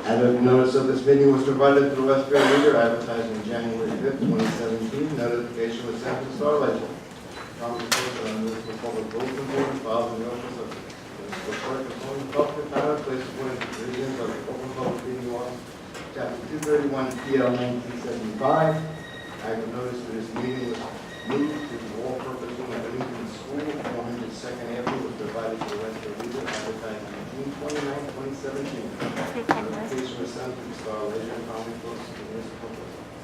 Adequate notice of this meeting was provided to the Westbury Leader, advertised on January 5th, 2017. Notification was sent to the Star Ledger. Properly posted on the municipal public bulletin board and filed in the office of the municipal clerk of the Public Power, placed according to provisions of the Open Public Meeting Law, Chapter 231, PL 1975. Adequate notice for this meeting was moved to the all-purpose room at Lincoln School, 102nd Avenue, was provided to the Westbury Leader, advertised on June 29, 2017. Notification was sent to the Star Ledger and promptly posted to the municipal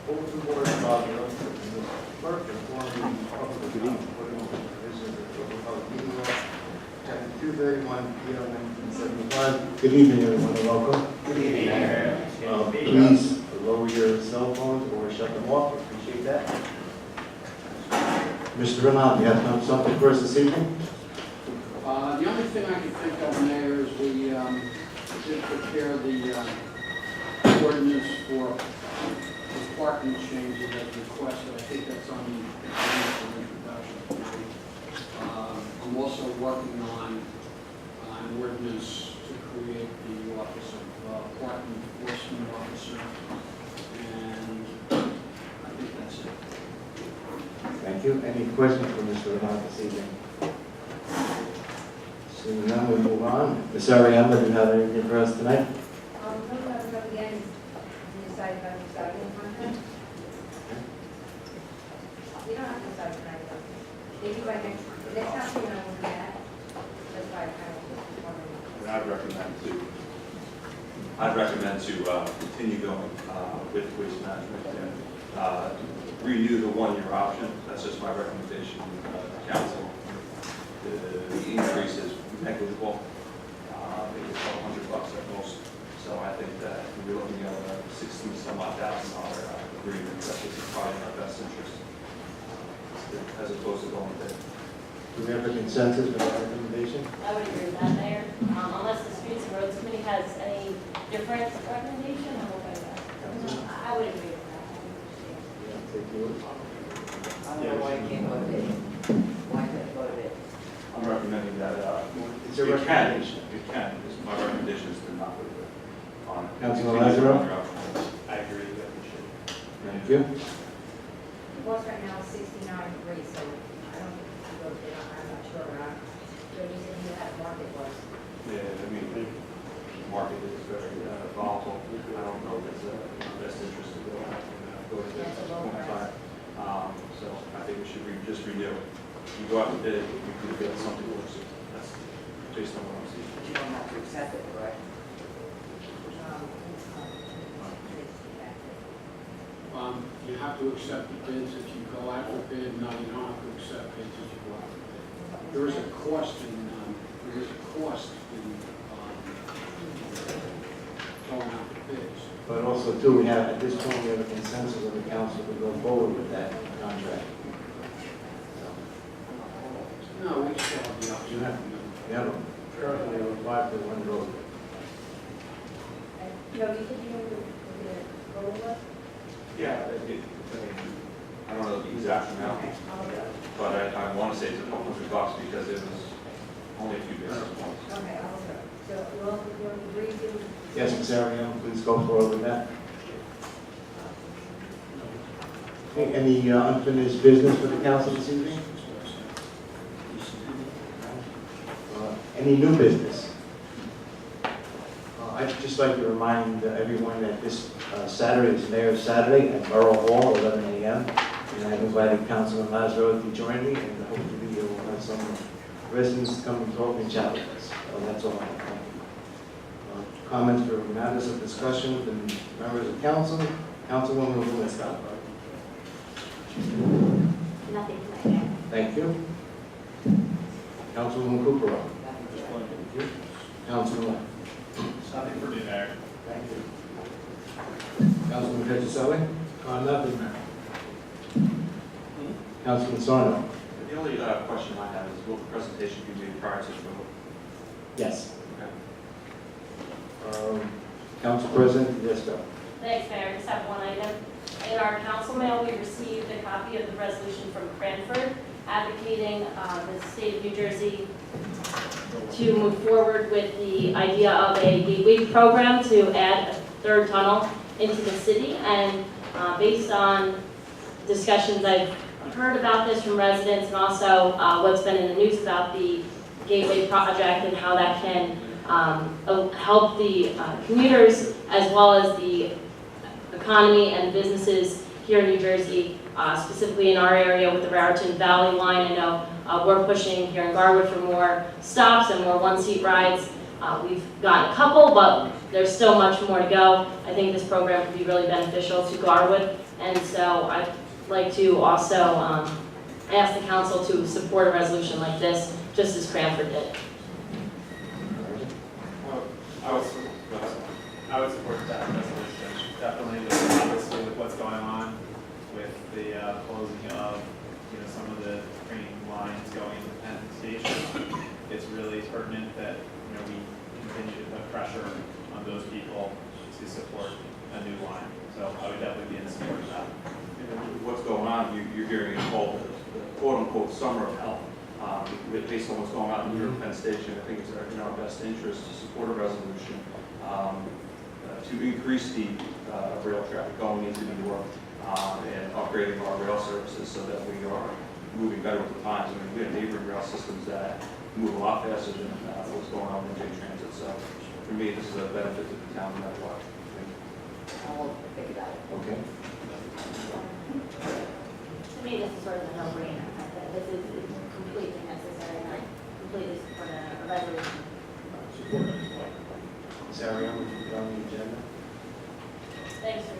bulletin board and filed in the office of the municipal clerk, informing the public of the according to the provisions of the Open Public Meeting Law, Chapter 231, PL 1975. Good evening, everyone, and welcome. Good evening, Mayor. Please lower your cell phones or shut them off. Appreciate that. Mr. Renaud, you have something for us this evening? The only thing I can think of, Mayor, is we did prepare the ordinance for the parking changes as requested. I think that's on the introduction. I'm also working on an ordinance to create the office of parking enforcement officer, and I think that's it. Thank you. Any questions for Mr. Renaud this evening? Seeing none, we move on. Ms. Ariana, do you have anything for us tonight? Don't have to go again, you decide about the starting contract? You don't have to start tonight, though. Maybe by next time, you know, we'll do that. That's why I kind of just wondering. I'd recommend to continue going with waste management and renew the one-year option. That's just my recommendation to council. The increase is negligible. Maybe it's $100 at most. So I think that we're looking at a $60-some-odd-thousand agreement. That is probably in our best interest as opposed to going there. Do we have a consensus for that recommendation? I would agree with that, Mayor. Unless the Streets and Roads Committee has any different recommendation, I'm okay with that. I would agree with that. Yeah, take yours. I don't know why you can't go to bid. Why can't you go to bid? I'm recommending that It's a recommendation. You can. My recommendation is to not put it on. Councilman Lazaro? I agree that we should. Thank you. The cost right now is 69.3, so I don't think it's go bid. I'm not sure. So you said you had market was. Yeah, I mean, the market is very volatile. I don't know if it's in our best interest to go out and go to bid at this point in time. So I think we should just renew. You go out and bid, you could get something worse. That's based on what I'm seeing. You don't have to accept it, right? You have to accept the bids if you go out for bid. No, you don't have to accept bids if you go out for bid. There is a cost in going out for bids. But also, too, we have, at this point, we have a consensus of the council to go forward with that contract. No, we still have the option. We have currently applied for one road. No, you said you were going to go over? Yeah, I don't know the exact amount, but I want to say it's $100 because it was only a few basis points. Okay, I'll go. So we'll agree to. Yes, Ms. Ariano, please go forward with that. Okay, any unfinished business for the council this evening? Any new business? I'd just like to remind everyone that this Saturday is Mayor's Saturday at Borough Hall, 11 a.m. And I've invited Councilman Lazaro to join me, and hopefully we'll have some residents come and talk and chat with us. So that's all I have. Thank you. Comments or matters of discussion with the members of council? Councilwoman Lewinsky. Nothing tonight, Mayor. Thank you. Councilwoman Cooper. Thank you. Councilman Lett. Nothing for me, Mayor. Thank you. Councilman Petroselli? Nothing, Mayor. Councilman Sarno? The only question I have is, will the presentation be made prior to the vote? Yes. Okay. Council President, yes, go. Thanks, Mayor. I just have one item. In our council mail, we received a copy of the resolution from Cranford advocating the state of New Jersey to move forward with the idea of a gateway program to add third tunnel into the city. And based on discussions I've heard about this from residents and also what's been in the news about the Gateway project and how that can help the commuters as well as the economy and businesses here in New Jersey, specifically in our area with the Raritan Valley line. I know we're pushing here in Garwood for more stops and more one-seat rides. We've gotten a couple, but there's still much more to go. I think this program could be really beneficial to Garwood, and so I'd like to also ask the council to support a resolution like this, just as Cranford did. I would support that resolution, definitely, obviously with what's going on with the closing of, some of the train lines going to Penn Station. It's really pertinent that, we continue to put pressure on those people to support a new line. So I would definitely be in support of that. What's going on, you're hearing it called the quote-unquote summer of hell. Based on what's going on here at Penn Station, I think it's in our best interest to support a resolution to increase the rail traffic going into New York and upgrading our rail services so that we are moving better with the times. I mean, we have neighboring rail systems that move a lot faster than what's going on in J Transit. So for me, this is a benefit to the town no matter what. I'll think about it. Okay. To me, this is sort of a no-brainer. This is completely necessary, and I completely support a resolution. Ms. Ariane, would you put on the agenda? Thanks, sir.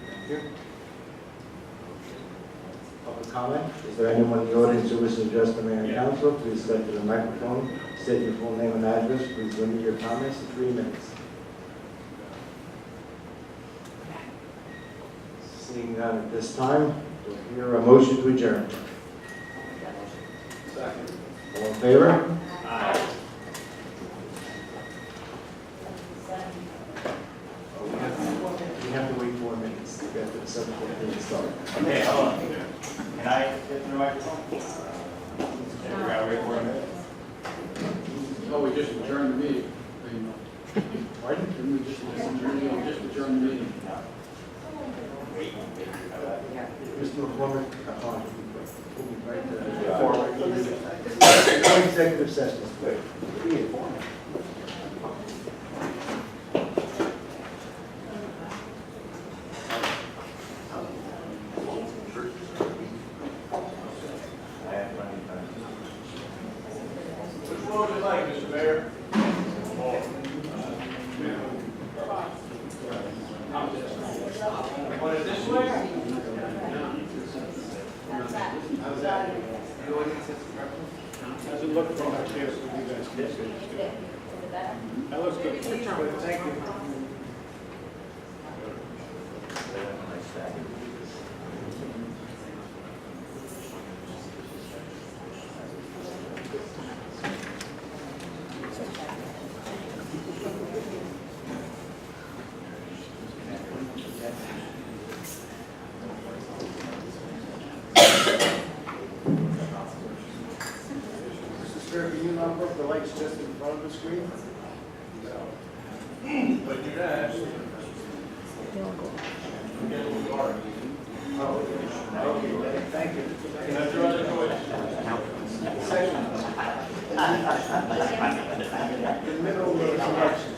Thank you. Public comment? Is there anyone in the audience who wishes to address the mayor and council? Please step to the microphone, state your full name and address. Please limit your comments to 3 minutes. Seeing none at this time, we'll hear a motion to adjourn. Second. All in favor? We have to wait 4 minutes to get to the 7:15 start. Okay, hold on. Can I get the microphone? We gotta wait for a minute. Oh, we just adjourned the meeting. Pardon? Didn't we just adjourn the meeting? Mr. McCormick, come on. We'll be right there. No executive session. Which one would you like, Mr. Mayor? Want it this way? How's that? How's it look from up here so you guys can see? That looks good. Thank you. Sir, can you not put the lights just in front of the screen? But you guys. Okay, thank you. That's your other choice. In the middle of the election.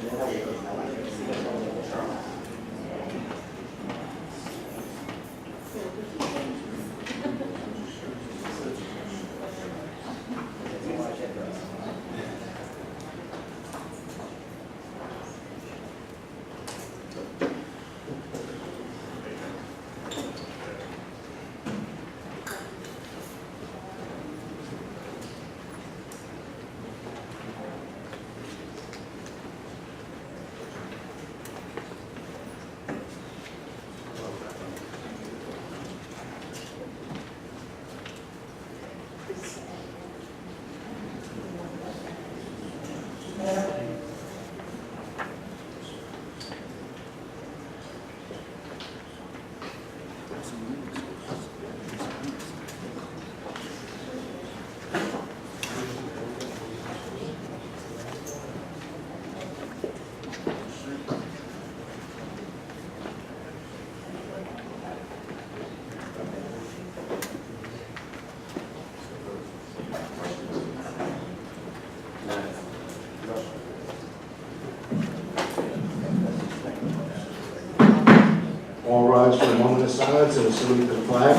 rise for a moment of silence and a salute to the flag.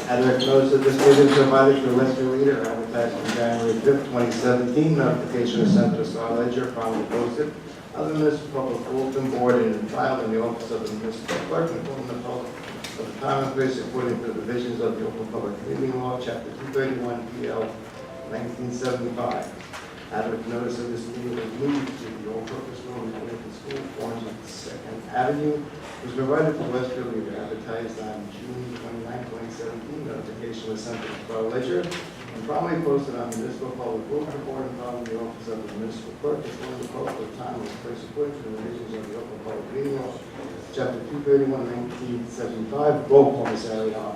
Adverse notice of this meeting is provided for the Westfield Leader, advertised on January 5th, 2017. Notification is sent to the Star Ledger, promptly posted on the Municipal Public Bulletin Board and filed in the office of the Municipal Clerk, informing the public of the time and place according to the provisions of the Open Public Meeting Law, Chapter 231, PL 1975. Adverse notice of this meeting was moved to the all-purpose room at Lincoln School, 402nd Avenue. It was provided to Westfield Leader, advertised on June 29, 2017. Notification was sent to the Star Ledger and promptly posted on the Municipal Public Bulletin Board and found in the office of the Municipal Clerk, informing the public of time and place according to the provisions of the Open Public Meeting Law, Chapter 231, 1975. Roll call, Ms. Ariano.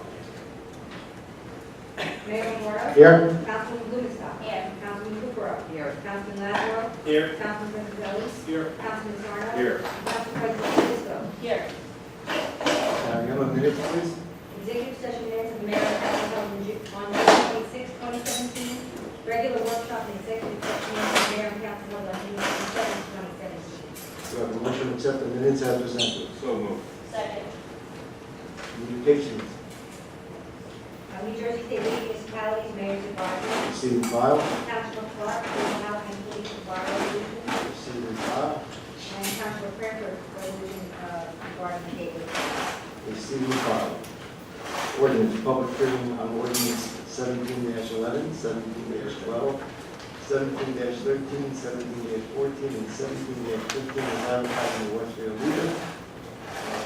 Mayor Moore. Here. Councilman Blumenstock. Here. Councilman Lucro. Here. Councilman Lazaro. Here. Councilman Gonzalez. Here. Councilman Sarno. Here. Council President Sisko. Here. Ariano, minutes, please. Executive session minutes of the mayor and council held on June 26, 2017. Regular workshop and executive session minutes of the mayor and council held on June 27, 2017. Do I have a motion to accept the minutes as presented? So moved. Second. Communications. New Jersey State League of Municipalities, Mayor's Advisory. Receive and file. Council Clark, House and Police Fire Resolution. Receive and file. And Council Cranford Resolution regarding the gateway. Receive and file. Ordinance, public hearing on ordinance 17-11, 17-12, 17-13, 17-14, and 17-15 is advertised in the Westfield Leader.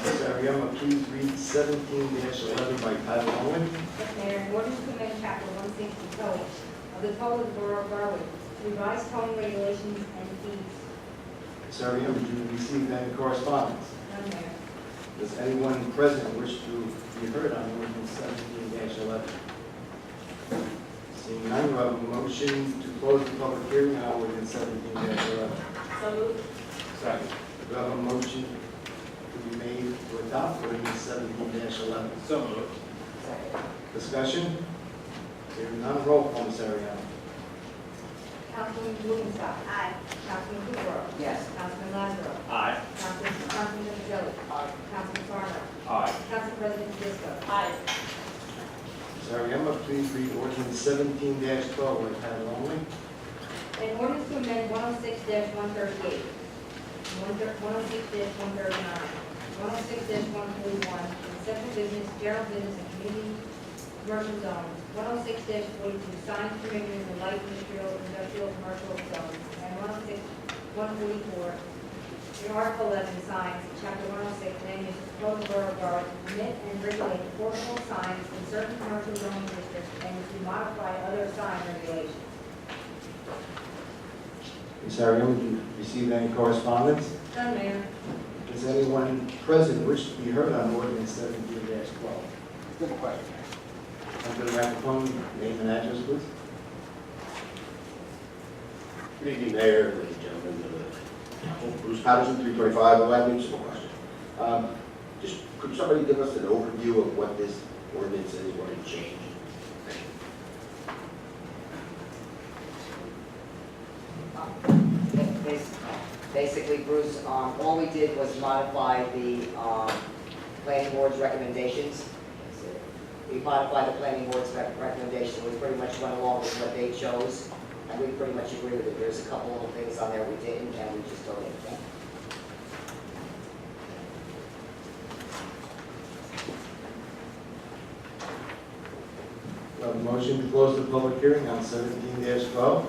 Ms. Ariema, please read 17-11 by title only. Yes, Mayor, in order to amend chapter 160 code of the Code of the Borough of Berwick to revise towing regulations and fees. Ms. Ariema, did you receive any correspondence? None, Mayor. Does anyone present wish to be heard on ordinance 17-11? Seeing none, do I have a motion to close the public hearing on ordinance 17-11? So moved. Second. Do I have a motion to be made to adopt ordinance 17-11? So moved. Second. Discussion? Hearing none, roll call, Ms. Ariano. Councilman Blumenstock. Aye. Councilman Lucro. Yes. Councilman Lazaro. Aye. Councilman Gonzalez. Councilman Sarno. Aye. Council President Sisko. Aye. Ms. Ariano, please read ordinance 17-12 by title only. An ordinance to amend 106-138, 106-139, 106-141, central business, general business, and community commercial zones, 106-42, signs, perimeters, and light industrial, commercial zones, and 106-144, in Article 11, signs, Chapter 106, land use, Code of the Borough of Berwick, to permit and regulate portable signs in certain commercial zoning districts and to modify other sign regulations. Ms. Ariano, did you receive any correspondence? None, Mayor. Does anyone present wish to be heard on ordinance 17-12? Good question. Come to the microphone, name and address, please. Good evening, Mayor, ladies and gentlemen. Bruce Patterson, 325 Avenue. Simple question. Just, could somebody give us an overview of what this ordinance is, what it changed? Basically, Bruce, all we did was modify the planning board's recommendations. We modified the planning board's recommendation. We pretty much went along with what they chose, and we pretty much agree with it. There's a couple little things on there we didn't, and we just don't need them. Do I have a motion to close the public hearing on 17-12?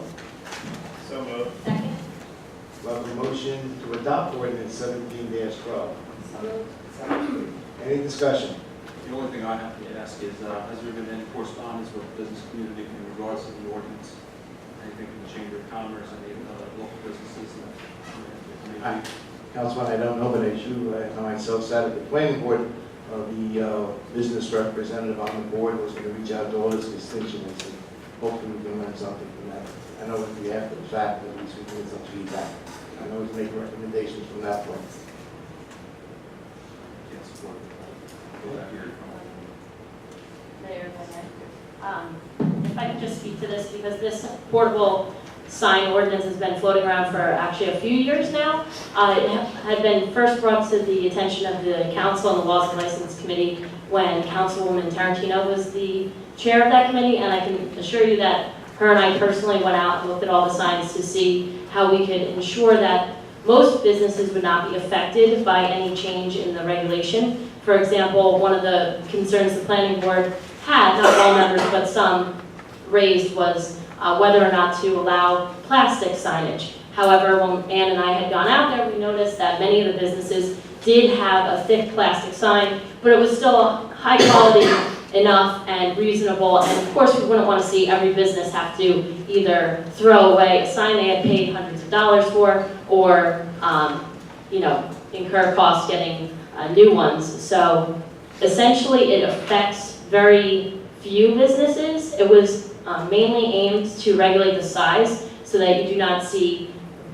So moved. Second. Do I have a motion to adopt ordinance 17-12? So moved. Any discussion? The only thing I have to ask is, has there been any correspondence with the business community in regards to the ordinance? Anything from the Chamber of Commerce, any local businesses? that- Councilman, I don't know, but as you, I myself sat at the planning board, the business representative on the board was going to reach out to all his constituents and hopefully we can learn something from that. I know it'll be after the fact, but at least we can get some feedback. I know he's making recommendations from that point. Can't support it. Go back here. Mayor, if I could just speak to this, because this portable sign ordinance has been floating around for actually a few years now. It had been first brought to the attention of the council and the Laws and License Committee when Councilwoman Tarantino was the chair of that committee, and I can assure you that her and I personally went out and looked at all the signs to see how we could ensure that most businesses would not be affected by any change in the regulation. For example, one of the concerns the planning board had, not all members but some, raised was whether or not to allow plastic signage. However, when Ann and I had gone out there, we noticed that many of the businesses did have a thick plastic sign, but it was still high quality enough and reasonable. And of course, we wouldn't want to see every business have to either throw away a sign they had paid hundreds of dollars for, or incur costs getting new ones. So essentially, it affects very few businesses. It was mainly aimed to regulate the size so that you do not see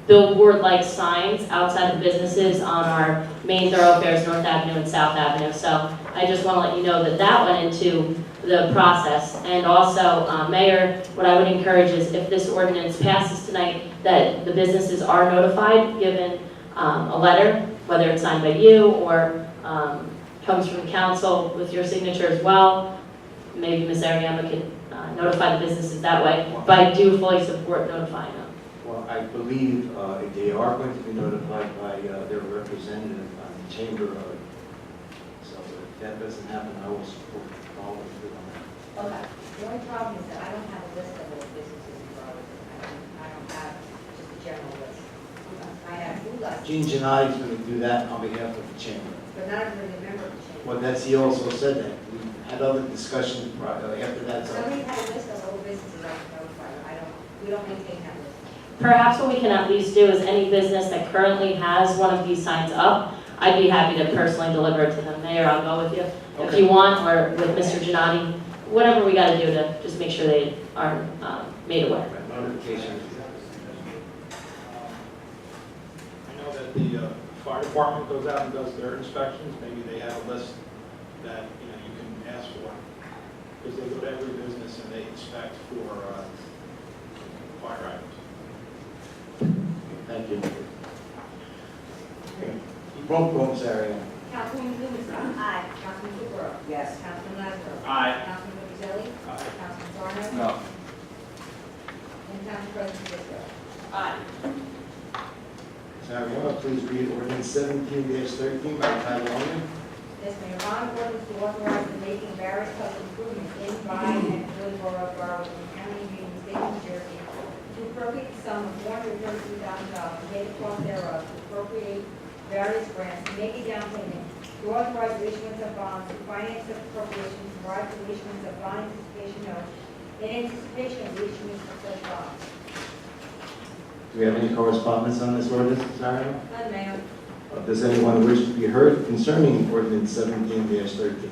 billboard-like signs outside of businesses on our main thoroughfares, North Avenue and South Avenue. So I just want to let you know that that went into the process. And also, Mayor, what I would encourage is if this ordinance passes tonight, that the businesses are notified, given a letter, whether it's signed by you or comes from council with your signature as well. Maybe Ms. Ariema could notify the businesses that way, but I do fully support notifying them. Well, I believe they are going to be notified by their representative on the chamber of it. So if that doesn't happen, I will support all of you on that. Okay. The only problem is that I don't have a list of all the businesses in Burlington. I don't have just a general list. I have food license, Gene Gennadi's going to do that on behalf of the chamber. but not everybody's a member of the chamber. Well, that's, he also said that. We had other discussions after that. So Somebody had a list of all the businesses I can notify. We don't maintain that list. Perhaps what we can at least do is any business that currently has one of these signs up, I'd be happy to personally deliver it to them. Mayor, I'll go with you if you want, or with Mr. Gennadi, whatever we got to do to just make sure they are made aware. notification. I know that the fire department goes out and does their inspections, maybe they have a list that, you can ask for, because they go to every business and they inspect for fire items. Thank you. Roll call, Ms. Ariana. Councilwoman Blumenthal. Aye. Councilman Kukrow. Yes. Councilman Lazaro. Aye. Councilman Guzzelli. Aye. Councilman Zarno. No. And Council President Fisher. Aye. Ms. Ariana, please read ordinance 17-13 by title only. Yes, Mayor. Bond ordinance to authorize the making of various public improvements in, by, and for the borough of Burlington County, Union State, New Jersey, to appropriate the sum of $433,000 and pay the cost thereof, to appropriate various grants, to make a down payment, to authorize the issuance of bonds, to finance such appropriations, to provide for the issuance of bond anticipation notes, in anticipation of the issuance of such bonds. Do we have any correspondence on this ordinance, Ms. Ariana? None, Mayor. Does anyone wish to be heard concerning ordinance 17-13?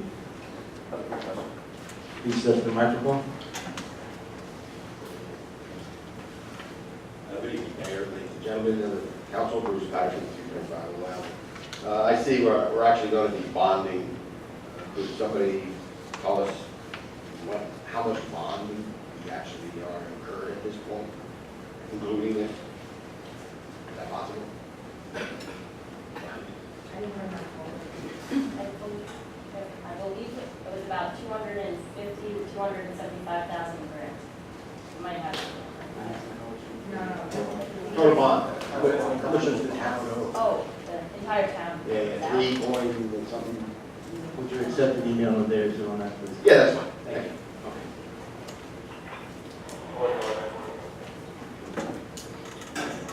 Please step to the microphone. Good evening, Mayor, ladies and gentlemen of the council, Bruce Patterson, 225 Loud. I see we're actually going to be bonding. Could somebody tell us how much bonding we actually are incurred at this point, including this? Is that possible? I didn't hear that. I believe it was about 250 to 275,000 grants. You might have it. No. Total bond. How much does the town owe? Oh, the entire town. Yeah, 3 point something. Would you accept an email of theirs on that, please? Yeah, that's fine. Thank you.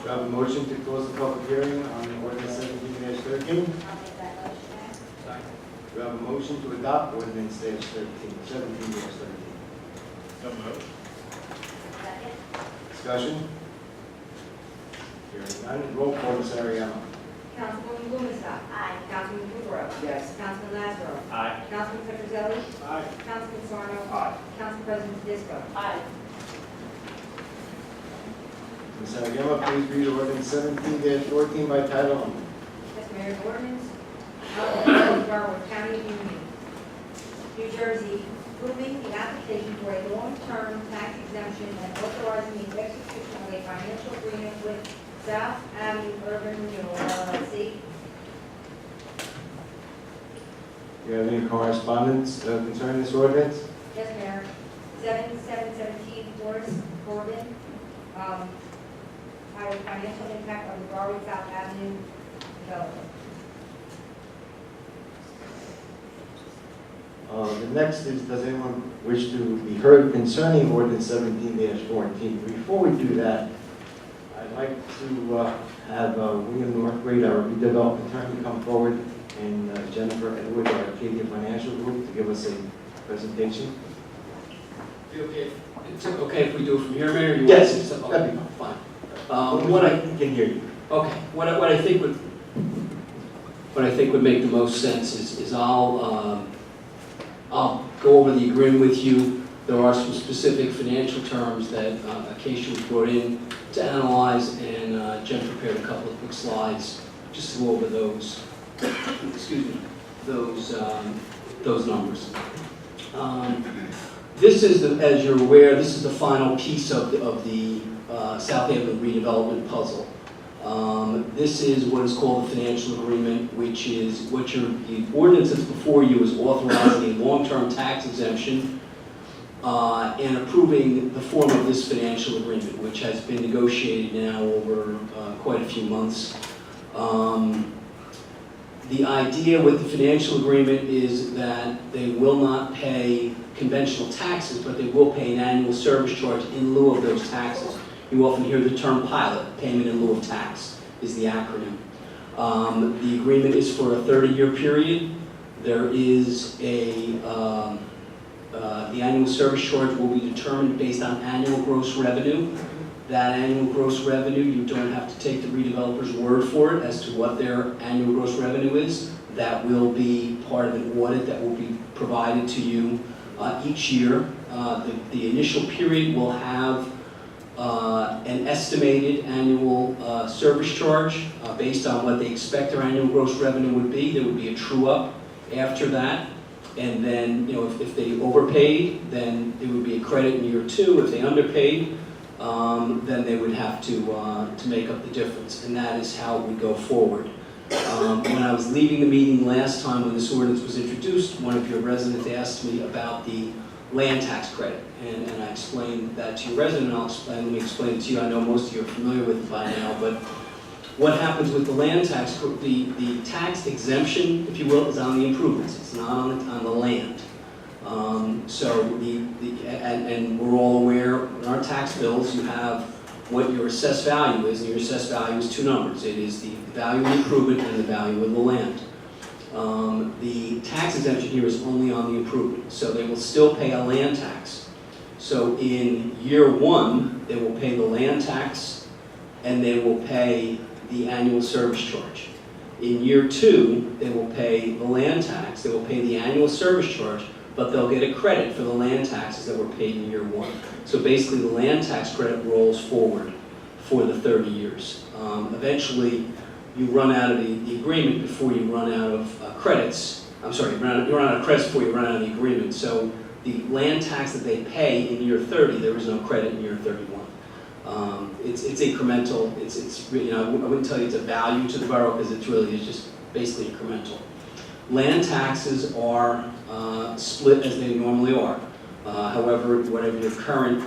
Do I have a motion to close the public hearing on ordinance 17-13? I'll make that motion, Mayor. Do I have a motion to adopt ordinance 17-13? So moved. Second. Discussion? Hearing none, roll call, Ms. Ariana. Councilwoman Blumenstock. Aye. Councilman Blueborough. Yes. Councilman Lazaro. Aye. Councilman Petrozelli. Aye. Councilman Sarno. Aye. Council President Disco. Aye. Ms. Abigail, please read ordinance 17-14 by title only. Yes, Mayor, ordinance of the Borough of County of Union, New Jersey, approving the application for a long-term tax exemption and authorizing the execution of a financial agreement with South Avenue Urban Renewal LLC. Do you have any correspondence concerning this ordinance? Yes, Mayor. 7717 Forest Corbin, highway financial impact on the Borough of South Avenue development. The next is, does anyone wish to be heard concerning ordinance 17-14? Before we do that, I'd like to have William Northgate, our redevelopment attorney, come forward, and Jennifer Edwards, our Acadia Financial Group, to give us a presentation. Okay, it's okay if we do it from here, Mayor? You Yes, want to say something? that'd be Okay, fine. What I can hear you. Okay, what I think would make the most sense is I'll go over the agreement with you. There are some specific financial terms that Acacia was brought in to analyze, and Jen prepared a couple of quick slides just to go over those. Excuse me, those numbers. This is, as you're aware, this is the final piece of the South Haven redevelopment puzzle. This is what is called the financial agreement, which is what the ordinance that's before you is authorizing a long-term tax exemption and approving the form of this financial agreement, which has been negotiated now over quite a few months. The idea with the financial agreement is that they will not pay conventional taxes, but they will pay an annual service charge in lieu of those taxes. You often hear the term pilot, payment in lieu of tax is the acronym. The agreement is for a 30-year period. There is the annual service charge will be determined based on annual gross revenue. That annual gross revenue, you don't have to take the redeveloper's word for it as to what their annual gross revenue is. That will be part of an audit that will be provided to you each year. The initial period will have an estimated annual service charge based on what they expect their annual gross revenue would be. There would be a true-up after that. And then, if they overpaid, then it would be a credit in year 2. If they underpaid, then they would have to make up the difference. And that is how we go forward. When I was leaving the meeting last time when this ordinance was introduced, one of your residents asked me about the land tax credit. And I explained that to your resident, and let me explain it to you. I know most of you are familiar with it by now, but what happens with the land tax, the tax exemption, if you will, is on the improvements. It's not on the land. And we're all aware, in our tax bills, you have what your assessed value is, and your assessed value is 2 numbers. It is the value of the improvement and the value of the land. The tax exemption here is only on the improvement, so they will still pay a land tax. So in year 1, they will pay the land tax, and they will pay the annual service charge. In year 2, they will pay the land tax, they will pay the annual service charge, but they'll get a credit for the land taxes that were paid in year 1. So basically, the land tax credit rolls forward for the 30 years. Eventually, you run out of the agreement before you run out of credits. I'm sorry, you run out of credits before you run out of the agreement. So the land tax that they pay in year 30, there is no credit in year 31. It's incremental. I wouldn't tell you it's a value to the borough because it really is just basically incremental. Land taxes are split as they normally are. However, whatever your current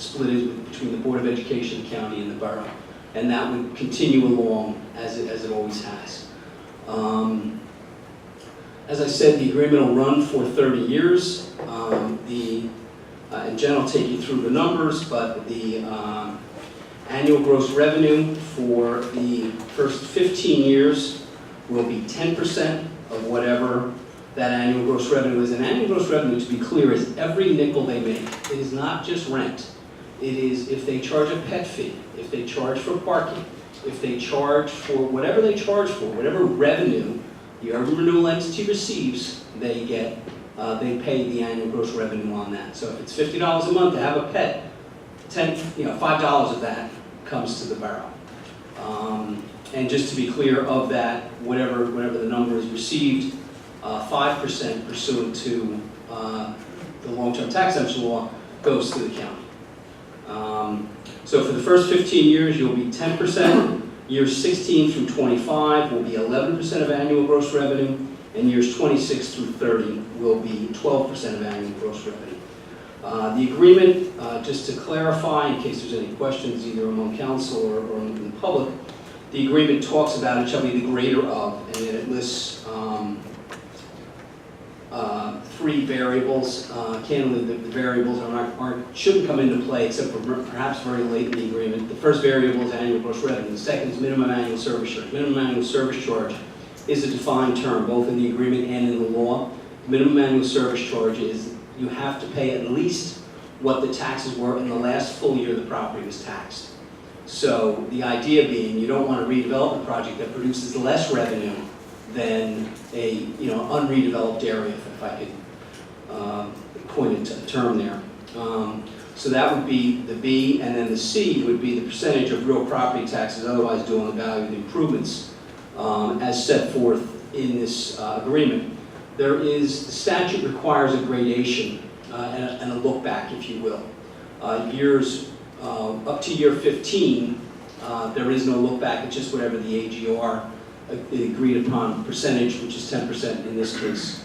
split is between the Board of Education, the county, and the borough, and that would continue along as it always has. As I said, the agreement will run for 30 years. And Jen will take you through the numbers, but the annual gross revenue for the first 15 years will be 10% of whatever that annual gross revenue is. And annual gross revenue, to be clear, is every nickel they make. It is not just rent. It is if they charge a pet fee, if they charge for parking, if they charge for whatever they charge for, whatever revenue the urban renewal entity receives, they get, they pay the annual gross revenue on that. So if it's $50 a month to have a pet, $5 of that comes to the borough. And just to be clear, of that, whatever the number is received, 5% pursuant to the long-term tax exemption law goes to the county. So for the first 15 years, you'll be 10%. Years 16 through 25 will be 11% of annual gross revenue, and years 26 through 30 will be 12% of annual gross revenue. The agreement, just to clarify, in case there's any questions either among council or in the public, the agreement talks about it shall be the greater of, and then it lists 3 variables. Candidly, the variables shouldn't come into play except for perhaps very late in the agreement. The first variable is annual gross revenue. The second is minimum annual service charge. Minimum annual service charge is a defined term, both in the agreement and in the law. Minimum annual service charge is you have to pay at least what the taxes were in the last full year the property was taxed. So the idea being you don't want a redevelopment project that produces less revenue than a unredeveloped area, if I could coin a term there. So that would be the B, and then the C would be the percentage of real property taxes otherwise due on the value of the improvements as set forth in this agreement. The statute requires a gradation and a look back, if you will. Years up to year 15, there is no look back, it's just whatever the AGR agreed upon percentage, which is 10% in this case.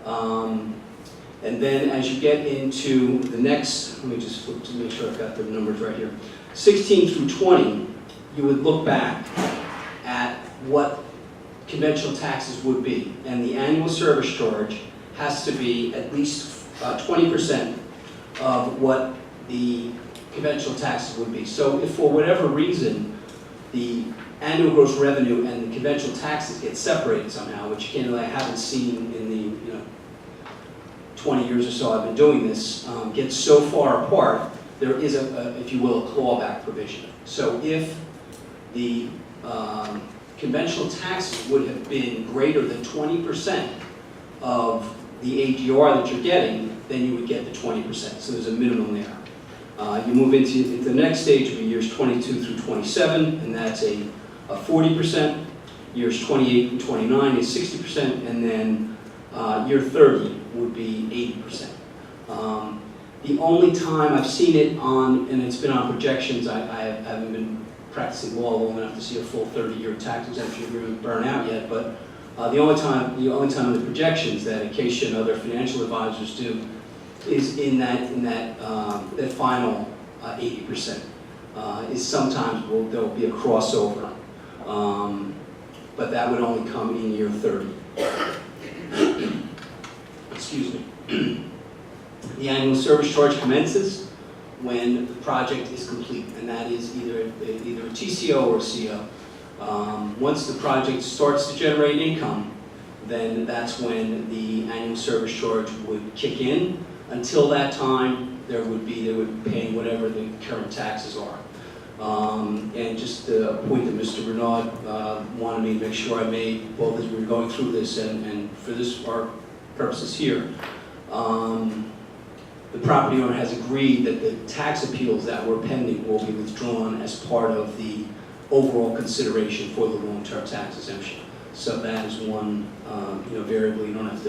And then as you get into the next, let me just flip to make sure I've got the numbers right here. 16 through 20, you would look back at what conventional taxes would be. And the annual service charge has to be at least 20% of what the conventional taxes would be. So if for whatever reason the annual gross revenue and the conventional taxes get separated somehow, which candidly I haven't seen in the 20 years or so I've been doing this, gets so far apart, there is if you will, a clawback provision. So if the conventional taxes would have been greater than 20% of the AGR that you're getting, then you would get the 20%. So there's a minimum there. You move into the next stage of years 22 through 27, and that's a 40%. Years 28 and 29 is 60%, and then year 30 would be 80%. The only time I've seen it on, and it's been on projections, I haven't been practicing law long enough to see a full 30-year tax exemption agreement burn out yet, but the only time in the projections that Acacia and other financial advisors do is in that final 80%. Is sometimes there'll be a crossover, but that would only come in year 30. Excuse me. The annual service charge commences when the project is complete, and that is either a TCO or a CO. Once the project starts to generate income, then that's when the annual service charge would kick in. Until that time, they would be paying whatever the current taxes are. And just a point that Mr. Renaud wanted me to make sure I made, both as we were going through this and for our purposes here. The property owner has agreed that the tax appeals that were pending will be withdrawn as part of the overall consideration for the long-term tax exemption. So that is one variable you don't have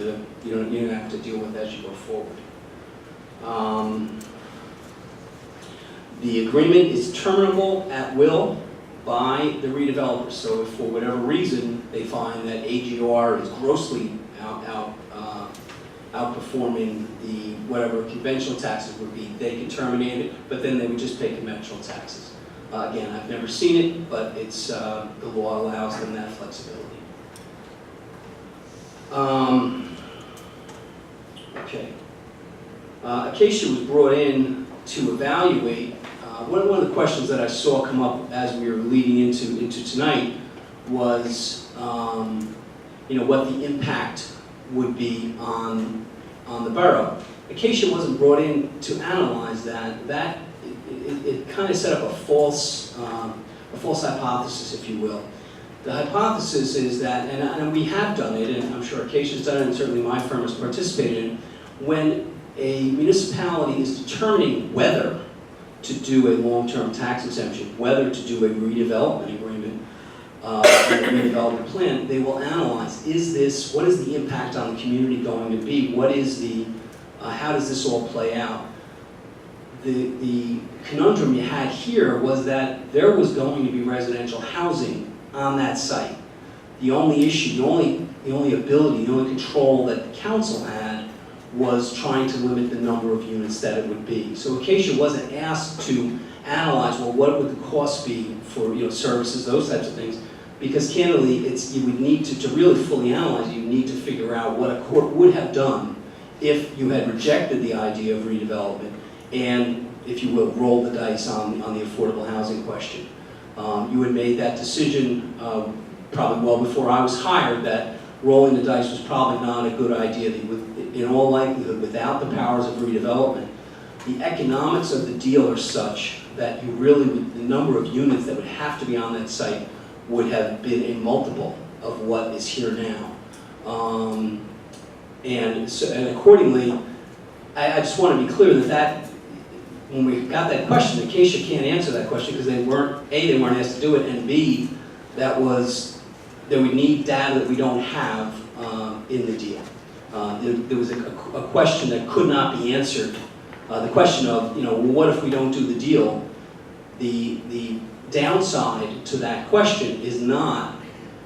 to deal with as you go forward. The agreement is terminable at will by the redeveloper. So if for whatever reason they find that AGR is grossly outperforming the whatever conventional taxes would be, they can terminate it, but then they would just pay conventional taxes. Again, I've never seen it, but it's the law allows them that flexibility. Okay. Acacia was brought in to evaluate. One of the questions that I saw come up as we were leading into tonight was, what the impact would be on the borough. Acacia wasn't brought in to analyze that. It kind of set up a false a false hypothesis, if you will. The hypothesis is that, and we have done it, and I'm sure Acacia's done it, and certainly my firm has participated in, when a municipality is determining whether to do a long-term tax exemption, whether to do a redevelopment agreement, a redevelopment plan, they will analyze, what is the impact on the community going to be? What is how does this all play out? The conundrum you had here was that there was going to be residential housing on that site. The only issue, the only ability, the only control that the council had was trying to limit the number of units that it would be. So Acacia wasn't asked to analyze, well, what would the cost be for services, those types of things, because candidly, you would need to really fully analyze, you need to figure out what a court would have done if you had rejected the idea of redevelopment and, if you will, rolled the dice on the affordable housing question. You had made that decision probably well before I was hired that rolling the dice was probably not a good idea. In all likelihood, without the powers of redevelopment, the economics of the deal are such that the number of units that would have to be on that site would have been a multiple of what is here now. And accordingly, I just want to be clear that when we got that question, Acacia can't answer that question because they weren't asked to do it, and B, that we need data that we don't have in the deal. There was a question that could not be answered. The question of, well, what if we don't do the deal? The downside to that question is not,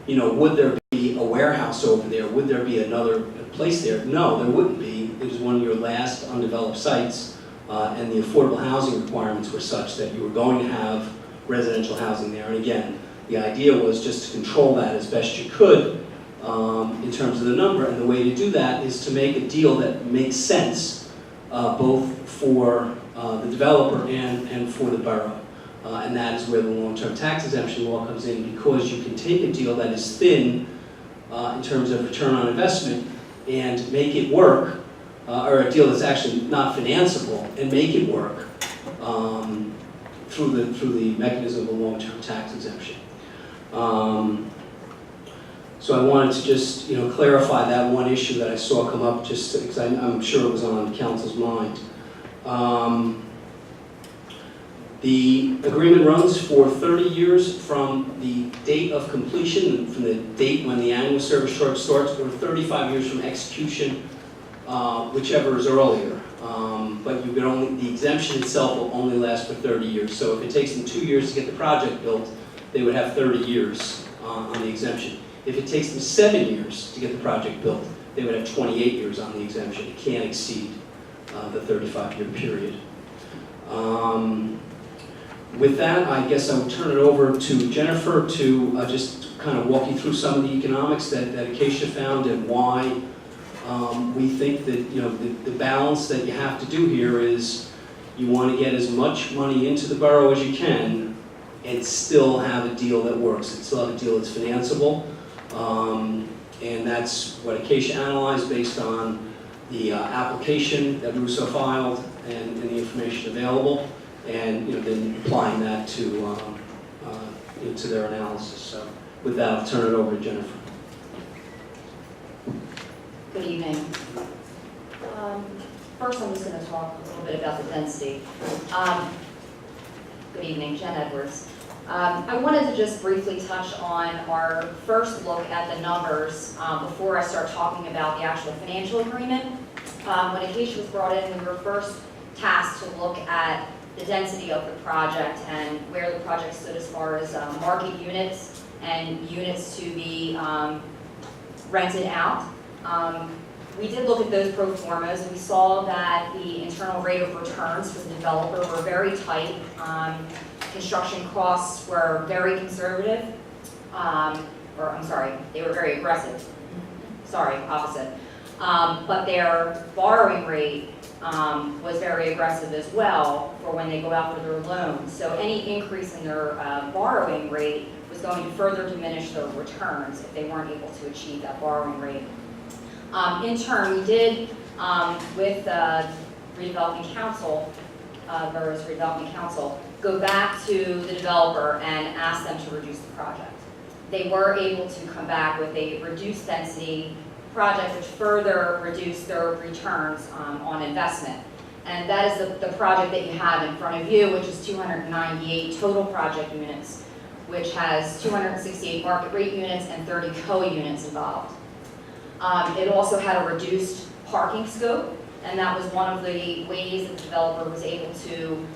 would there be a warehouse over there? Would there be another place there? No, there wouldn't be. It was one of your last undeveloped sites, and the affordable housing requirements were such that you were going to have residential housing there. And again, the idea was just to control that as best you could in terms of the number. And the way to do that is to make a deal that makes sense both for the developer and for the borough. And that is where the long-term tax exemption law comes in, because you can take a deal that is thin in terms of return on investment and make it work, or a deal that's actually not financeable, and make it work through the mechanism of a long-term tax exemption. So I wanted to just clarify that one issue that I saw come up, just because I'm sure it was on council's mind. The agreement runs for 30 years from the date of completion, from the date when the annual service charge starts, or 35 years from execution, whichever is earlier. But the exemption itself will only last for 30 years. So if it takes them 2 years to get the project built, they would have 30 years on the exemption. If it takes them 7 years to get the project built, they would have 28 years on the exemption. It can't exceed the 35-year period. With that, I guess I would turn it over to Jennifer to just kind of walk you through some of the economics that Acacia found and why we think that the balance that you have to do here is you want to get as much money into the borough as you can and still have a deal that works, and still have a deal that's financeable. And that's what Acacia analyzed based on the application that Russo filed and the information available, and then applying that to their analysis. So with that, I'll turn it over to Jennifer. Good evening. First, I'm just going to talk a little bit about the density. Good evening, Jen Edwards. I wanted to just briefly touch on our first look at the numbers before I start talking about the actual financial agreement. When Acacia was brought in, we were first tasked to look at the density of the project and where the project stood as far as market units and units to be rented out. We did look at those pro formas. We saw that the internal rate of returns for the developer were very tight. Construction costs were very conservative, they were very aggressive. Sorry, opposite. But their borrowing rate was very aggressive as well for when they go out for their loans. So any increase in their borrowing rate was going to further diminish their returns if they weren't able to achieve that borrowing rate. In turn, we did, with Redevelopment Council, Borough's Redevelopment Council, go back to the developer and ask them to reduce the project. They were able to come back with a reduced density project which further reduced their returns on investment. And that is the project that you have in front of you, which is 298 total project units, which has 268 market rate units and 30 COA units involved. It also had a reduced parking scope, and that was one of the ways that the developer was able to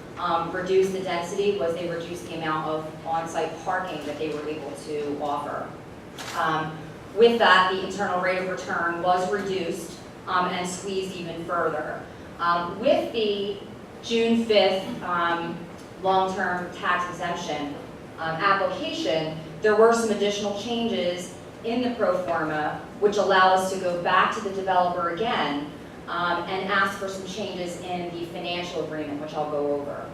reduce the density, was they reduced the amount of on-site parking that they were able to offer. With that, the internal rate of return was reduced and squeezed even further. With the June 5th long-term tax exemption application, there were some additional changes in the pro forma which allow us to go back to the developer again and ask for some changes in the financial agreement, which I'll go over.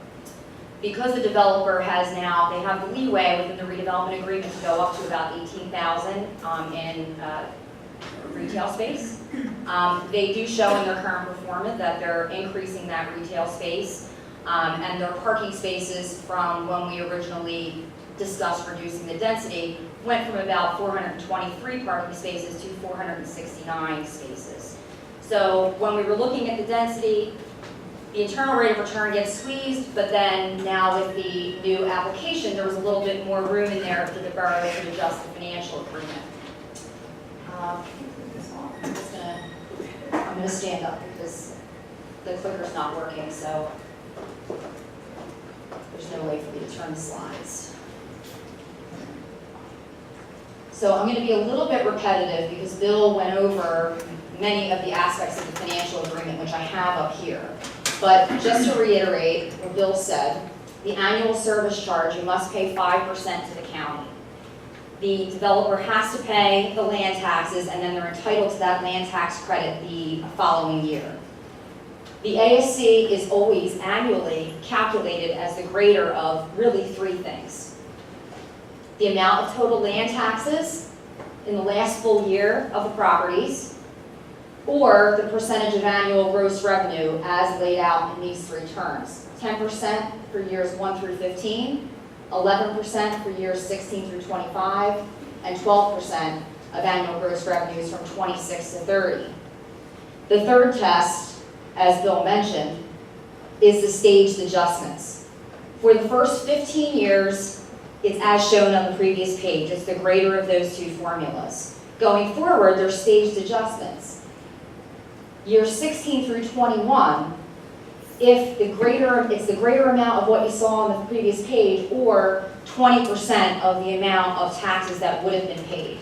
Because the developer has now, they have the leeway within the redevelopment agreement to go up to about 18,000 in retail space. They do show in their current performance that they're increasing that retail space, and their parking spaces from when we originally discussed reducing the density went from about 423 parking spaces to 469 spaces. So when we were looking at the density, the internal rate of return gets squeezed, but then now with the new application, there was a little bit more room in there for the borough to adjust the financial agreement. I'm gonna stand up because the clicker's not working, so there's no way for me to turn the slides. So I'm gonna be a little bit repetitive because Bill went over many of the aspects of the financial agreement, which I have up here. But just to reiterate what Bill said, the annual service charge, you must pay 5% to the county. The developer has to pay the land taxes, and then they're entitled to that land tax credit the following year. The ASC is always annually calculated as the greater of really three things: the amount of total land taxes in the last full year of the properties, or the percentage of annual gross revenue as laid out in these three terms. 10% for years 1 through 15, 11% for years 16 through 25, and 12% of annual gross revenues from 26 to 30. The third test, as Bill mentioned, is the staged adjustments. For the first 15 years, it's as shown on the previous page. It's the greater of those two formulas. Going forward, there's staged adjustments. Years 16 through 21, if it's the greater amount of what you saw on the previous page, or 20% of the amount of taxes that would have been paid.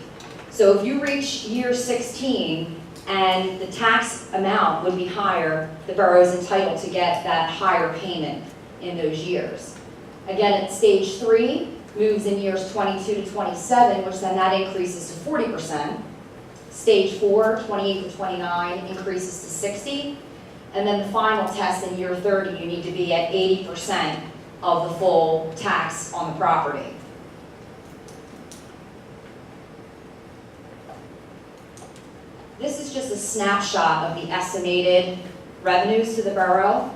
So if you reach year 16 and the tax amount would be higher, the borough is entitled to get that higher payment in those years. Again, at stage 3, moves in years 22 to 27, which then that increases to 40%. Stage 4, 28 to 29, increases to 60. And then the final test in year 30, you need to be at 80% of the full tax on the property. This is just a snapshot of the estimated revenues to the borough.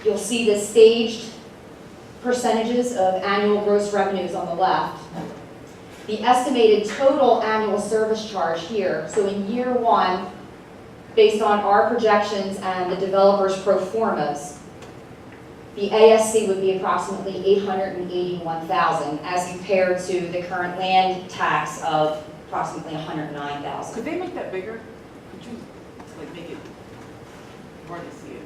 You'll see the staged percentages of annual gross revenues on the left. The estimated total annual service charge here. So in year 1, based on our projections and the developer's pro formas, the ASC would be approximately $881,000 as compared to the current land tax of approximately $109,000. Could they make that bigger? Could you like make it hard to see it?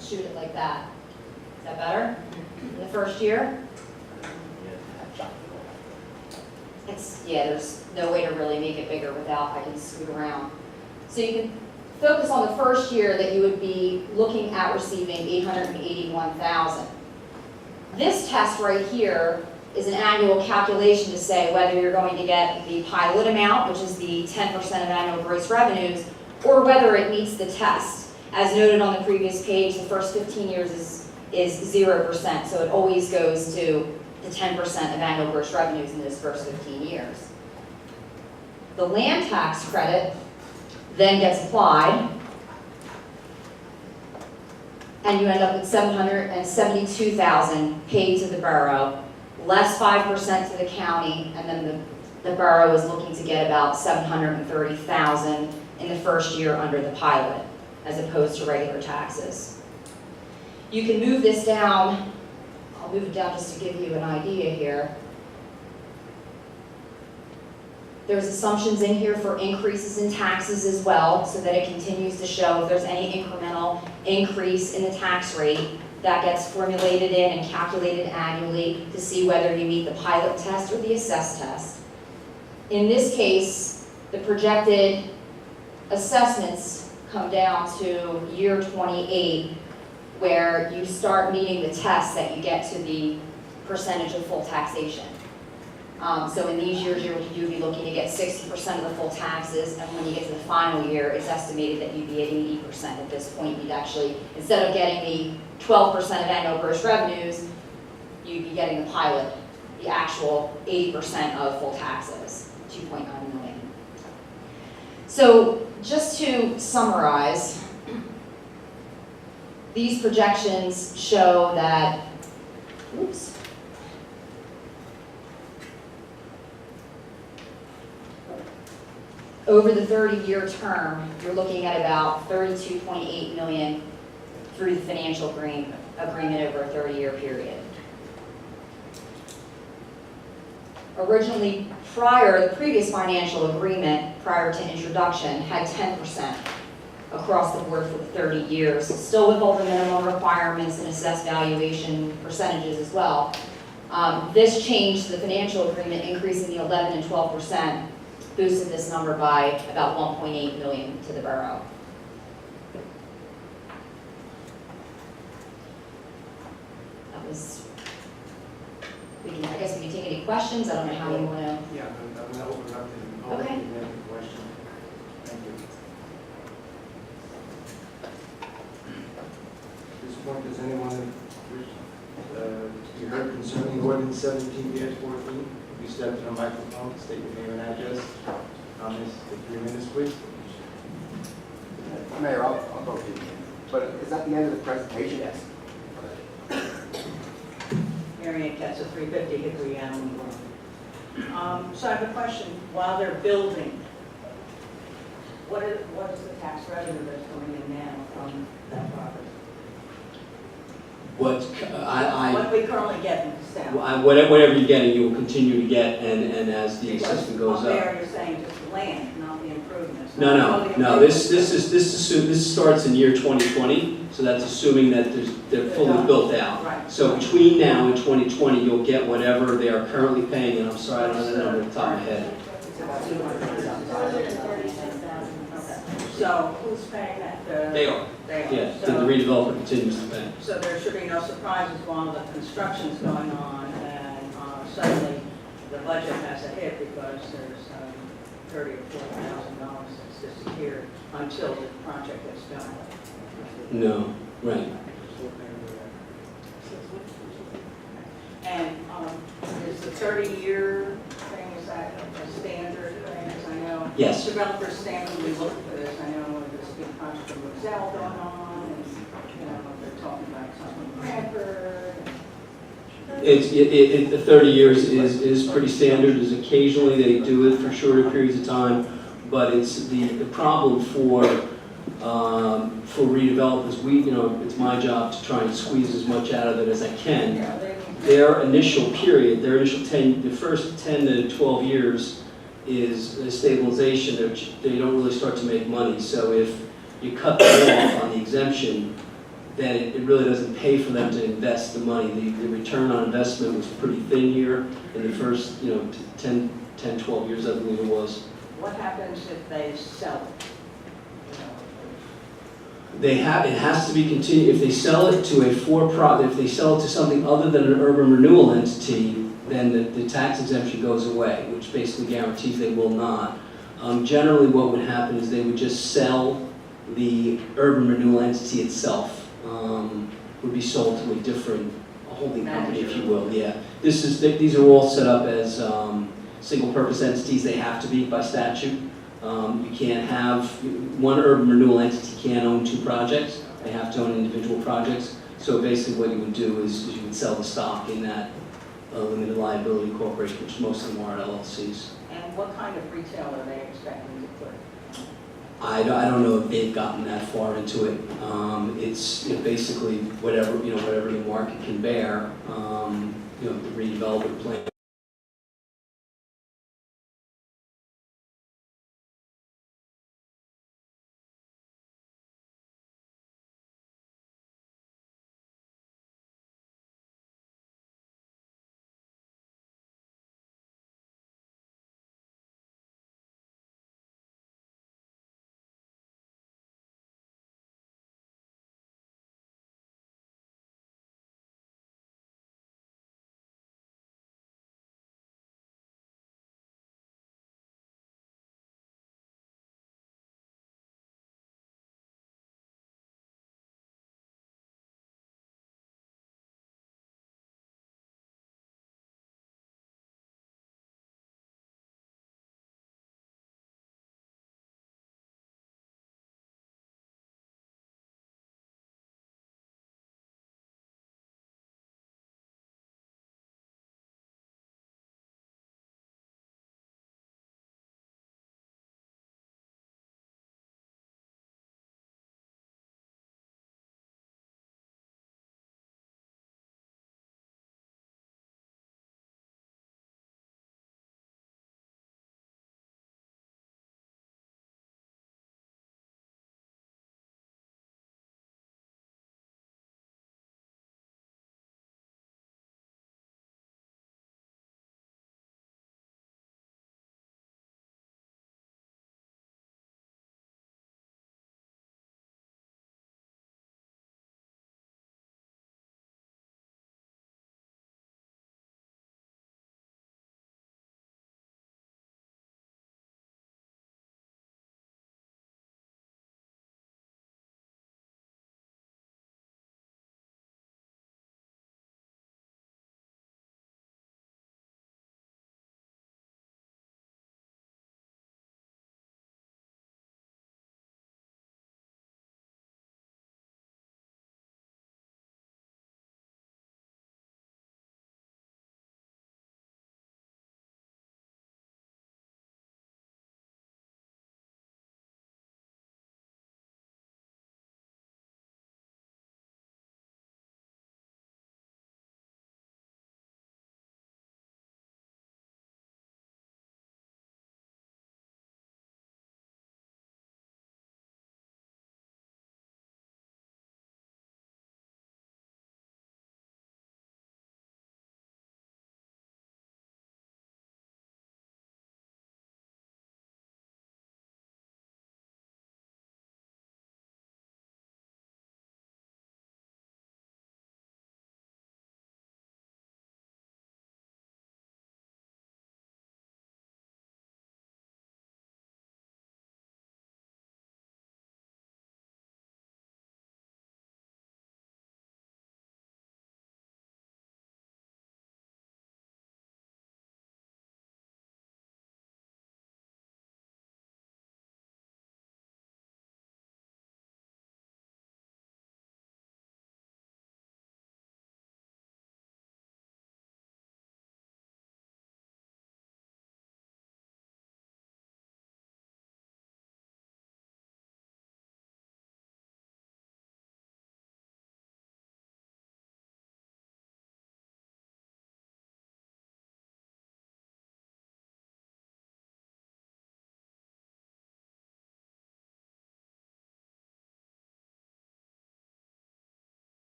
Shoot it like that. Is that better? In the first year? There's no way to really make it bigger without, I can scoot around. So you can focus on the first year that you would be looking at receiving $881,000. This test right here is an annual calculation to say whether you're going to get the pilot amount, which is the 10% of annual gross revenues, or whether it meets the test. As noted on the previous page, the first 15 years is 0%, so it always goes to the 10% of annual gross revenues in those first 15 years. The land tax credit then gets applied, and you end up with $772,000 paid to the borough, less 5% to the county, and then the borough is looking to get about $730,000 in the first year under the pilot, as opposed to regular taxes. You can move this down, I'll move it down just to give you an idea here. There's assumptions in here for increases in taxes as well, so that it continues to show if there's any incremental increase in the tax rate that gets formulated in and calculated annually to see whether you meet the pilot test or the assess test. In this case, the projected assessments come down to year 28, where you start meeting the test that you get to the percentage of full taxation. So in these years, you'd be looking to get 60% of the full taxes, and when you get to the final year, it's estimated that you'd be at 80%. At this point, you'd actually, instead of getting the 12% of annual gross revenues, you'd be getting the pilot, the actual 80% of full taxes, 2.9 million. So just to summarize, these projections show that, oops, over the 30-year term, you're looking at about $32.8 million through the financial agreement over a 30-year period. Originally, the previous financial agreement, prior to introduction, had 10% across the board for the 30 years, still with all the minimum requirements and assessed valuation percentages as well. This changed the financial agreement, increasing the 11 and 12%, boosted this number by about 1.8 million to the borough. That was, I guess we can take any questions. I don't know how you want to. Yeah, I'm going to open up to the public. Okay. If you have any question. Thank you. At this point, does anyone wish to be heard concerning ordinance 17-14? You step to the microphone, state your name and address. Comments for 3 minutes, please. Mayor, I'll go with you. But is that the end of the presentation? Yes. Mary Ann Katz, 350 Hickory Avenue. So I have a question. While they're building, what is the tax revenue that's coming in now from that property? What we currently get in the town? Whatever you're getting, you will continue to get, and as the system goes Up up. there, you're saying just the land, not the improvements. No. This starts in year 2020, so that's assuming that they're fully built out. Right. So between now and 2020, you'll get whatever they are currently paying, and I'm sorry, I don't have the number off the top of my head. So who's paying that? They are. They are. Yeah, the So- redeveloper continues to pay. So there should be no surprises while the construction's going on and suddenly the budget has a hit because there's $30,000 or $40,000 that's disappeared until the project is done. No, right. And is the 30-year thing, is that a standard thing, as I know? Yes. Developers standardly look for this, I know there's a big project in Roselle going on, and, they're talking about something in Cranford. The 30 years is pretty standard. Is occasionally they do it for shorter periods of time, but it's the problem for redevelopers. It's my job to try and squeeze as much out of it as I can. Their initial period, the first 10 to 12 years is a stabilization. They don't really start to make money. So if you cut them off on the exemption, then it really doesn't pay for them to invest the money. The return on investment was pretty thin here in the first 10, 12 years, I believe it was. What happens if they sell it? It has to be continued. If they sell it to if they sell it to something other than an urban renewal entity, then the tax exemption goes away, which basically guarantees they will not. Generally, what would happen is they would just sell the urban renewal entity itself. Would be sold to a different holding company, if you will. Yeah, these are all set up as single-purpose entities. They have to be by statute. You can't have one urban renewal entity can't own two projects. They have to own individual projects. So basically what you would do is you would sell the stock in that limited liability corporation, which most of them are LLCs. And what kind of retail are they expecting to put? I don't know if they've gotten that far into it. It's basically whatever the market can bear, the redevelopment plan.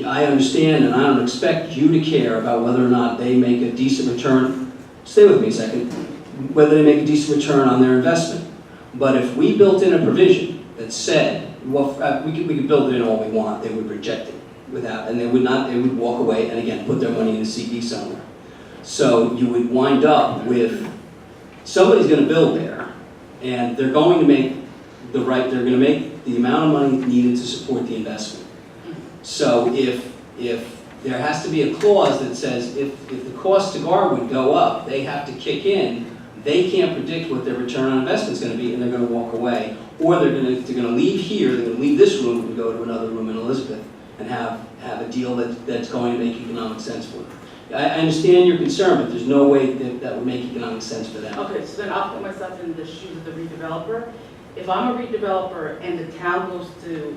I understand, and I don't expect you to care about whether or not they make a decent return, stay with me a second, whether they make a decent return on their investment. But if we built in a provision that said, well, we could build it in all we want, they would reject it without, and they would walk away and again, put their money in a CD somewhere. So you would wind up with, somebody's gonna build there, and they're going to make they're gonna make the amount of money needed to support the investment. So if there has to be a clause that says if the cost to Garwood go up, they have to kick in, they can't predict what their return on investment is going to be, and they're going to walk away. Or they're going to leave here, they're going to leave this room and go to another room in Elizabeth and have a deal that's going to make economic sense for them. I understand your concern, but there's no way that would make economic sense for them. Okay, so then I'll put myself in the shoes of the redeveloper. If I'm a redeveloper and the town goes to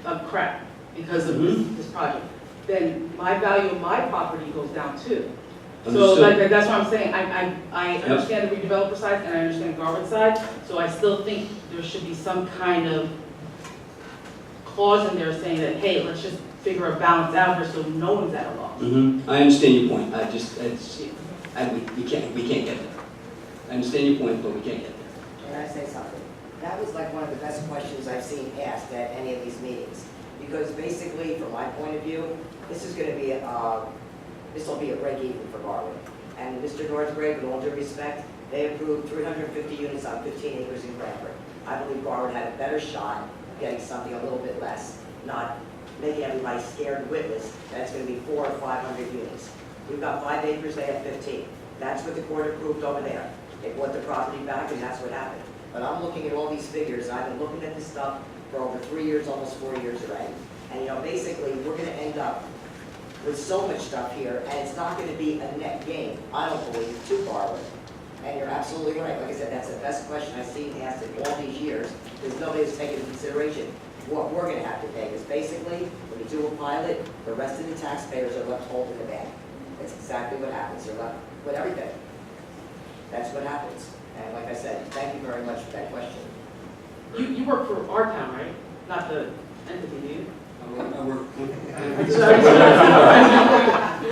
a crap because of this project, then my value of my property goes down too. So Understood. that's what I'm saying, I understand the redeveloper side and I understand Garwood side, so I still think there should be some kind of clause in there saying that, hey, let's just figure a balance out here so no one's at a loss. I understand your point. We can't get there. I understand your point, but we can't get there. Can I say something? That was like one of the best questions I've seen asked at any of these meetings. Because basically, from my point of view, this is going to be, this will be a break even for Garwood. And Mr. Northgrave, with all due respect, they approved 350 units on 15 acres in Cranford. I believe Garwood had a better shot of getting something a little bit less, not making everybody scared witless that it's going to be 400 or 500 units. We've got 5 acres, they have 15. That's what the court approved over there. They bought the property back, and that's what happened. But I'm looking at all these figures, and I've been looking at this stuff for over 3 years, almost 4 years already. And you know, basically, we're going to end up with so much stuff here, and it's not going to be a net gain, I don't believe, to Garwood. And you're absolutely right. Like I said, that's the best question I've seen asked in all these years, because nobody has taken into consideration what we're going to have to pay. Because basically, when you do a pilot, the rest of the taxpayers are left holding the bag. That's exactly what happens. You're left with everything. That's what happens. And like I said, thank you very much for that question. You work for our town, right? Not the entity, do you? I work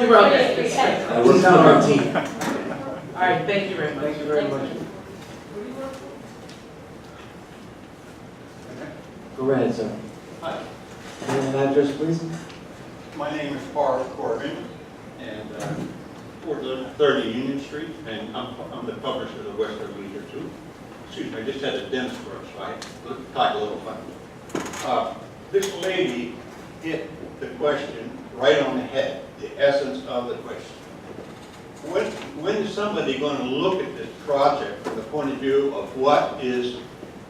You were okay. for our team. All right, thank you very much. Thank you very much. Go ahead, sir. Hi, Name and address, please. my name is Forrest Corbin, and 430 Union Street, and I'm the publisher of the Western Leader too. Excuse me, I just had a dentist brush, so I talk a little funny. This lady hit the question right on the head, the essence of the question. When is somebody going to look at this project from the point of view of what is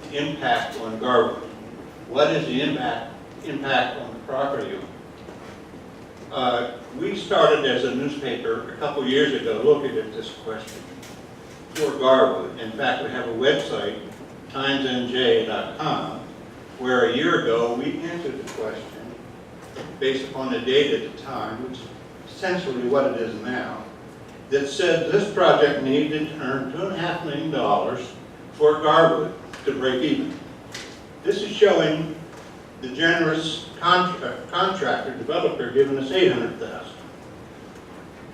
the impact on Garwood? What is the impact on the property owner? We started as a newspaper a couple years ago looking at this question for Garwood. In fact, we have a website, timesnj.com, where a year ago we answered the question based upon the data at the time, which is essentially what it is now, that said this project needed to earn $2.5 million for Garwood to break even. This is showing the generous contractor, developer, giving us $800,000.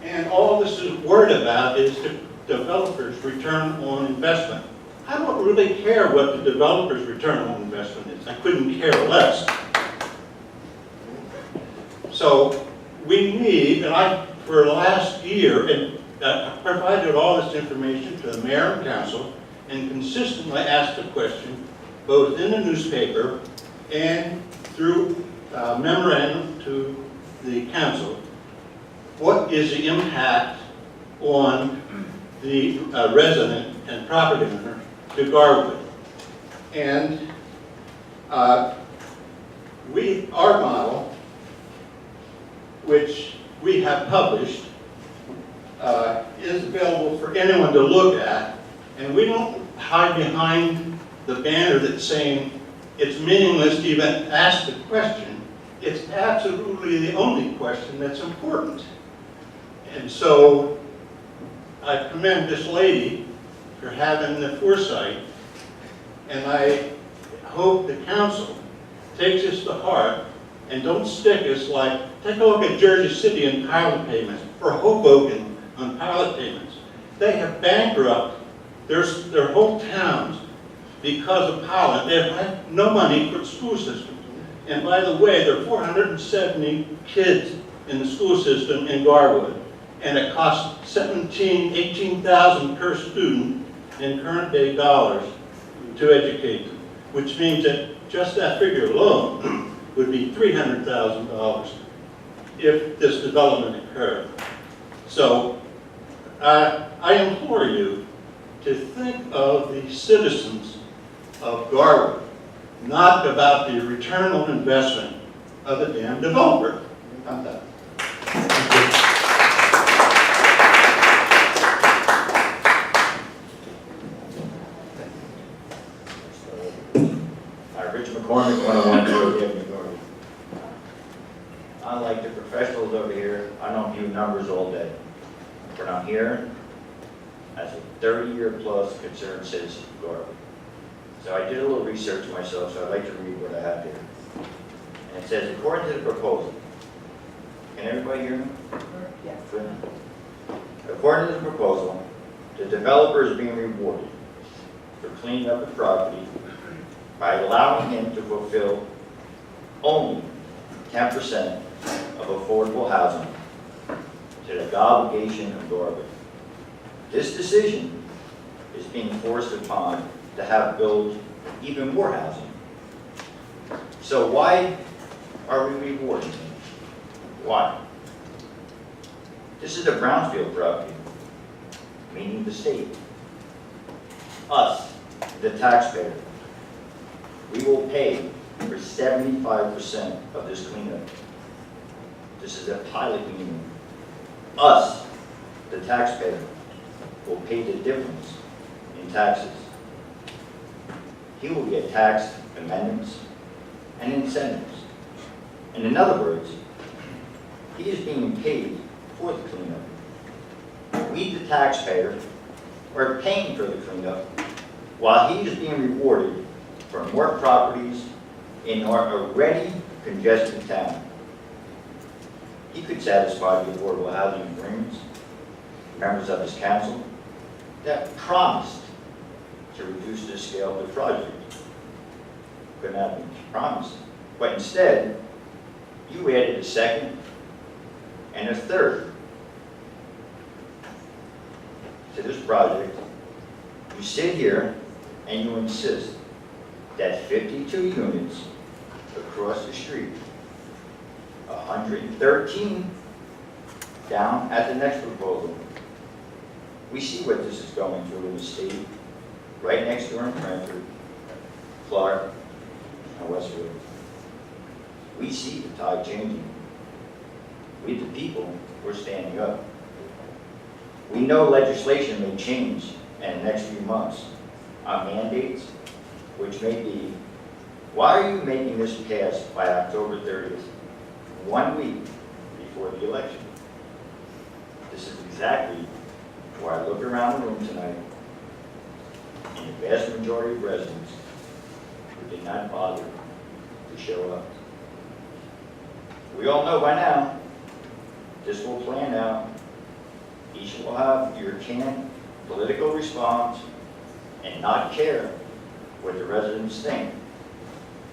And all this is worried about is the developer's return on investment. I don't really care what the developer's return on investment is. I couldn't care less. So we need, and for the last year, and I provided all this information to the mayor and council and consistently asked the question, both in the newspaper and through memorandum to the council, what is the impact on the resident and property owner to Garwood? And our model, which we have published, is available for anyone to look at, and we don't hide behind the banner that's saying it's meaningless to even ask the question. It's absolutely the only question that's important. And so I commend this lady for having the foresight, and I hope the council takes this to heart and don't stick us like, take a look at Jersey City and pilot payments, or Hoboken on pilot payments. They have bankrupted their whole towns because of pilot. They have no money for the school system. And by the way, there are 470 kids in the school system in Garwood, and it costs $18,000 per student in current day dollars to educate them, which means that just that figure alone would be $300,000 if this development occurred. So I implore you to think of the citizens of Garwood, not about the return on investment of a damn developer. I'm done. Richard McCormick, 101 Road, Avenue, Garden. Unlike the professionals over here, I don't view numbers all day. But I'm here as a 30-year-plus concerned citizen of Garden. So I did a little research myself, so I'd like to read what I have here. And it says, according to the proposal, can everybody hear me? Yes. Good. According to the proposal, the developer is being rewarded for cleaning up the property by allowing him to fulfill only 10% of affordable housing to the obligation of Garwood. This decision is being forced upon to have build even more housing. So why are we rewarding him? Why? This is a brownfield property, meaning the state. Us, the taxpayer. We will pay for 75% of this cleanup. This is a pilot cleanup. Us, the taxpayer, will pay the difference in taxes. He will get tax amendments and incentives. And in other words, he is being paid for the cleanup. We, the taxpayer, are paying for the cleanup while he is being rewarded for more properties in our already congested town. He could satisfy the affordable housing agreements, members of his council, that promised to reduce the scale of the project. Could not be promised. But instead, you added a second and a third to this project. You sit here and you insist that 52 units across the street, 113 down at the next proposal. We see what this is going through in the state, right next door in Cranford, Clark, and Westwood. We see the tide changing. We, the people, we're standing up. We know legislation may change in the next few months on mandates, which may be, why are you making this pass by October 30th, 1 week before the election? This is exactly why I look around the room tonight, and the vast majority of residents who did not bother to show up. We all know by now, this will plan out. Each will have your canned political response and not care what the residents think.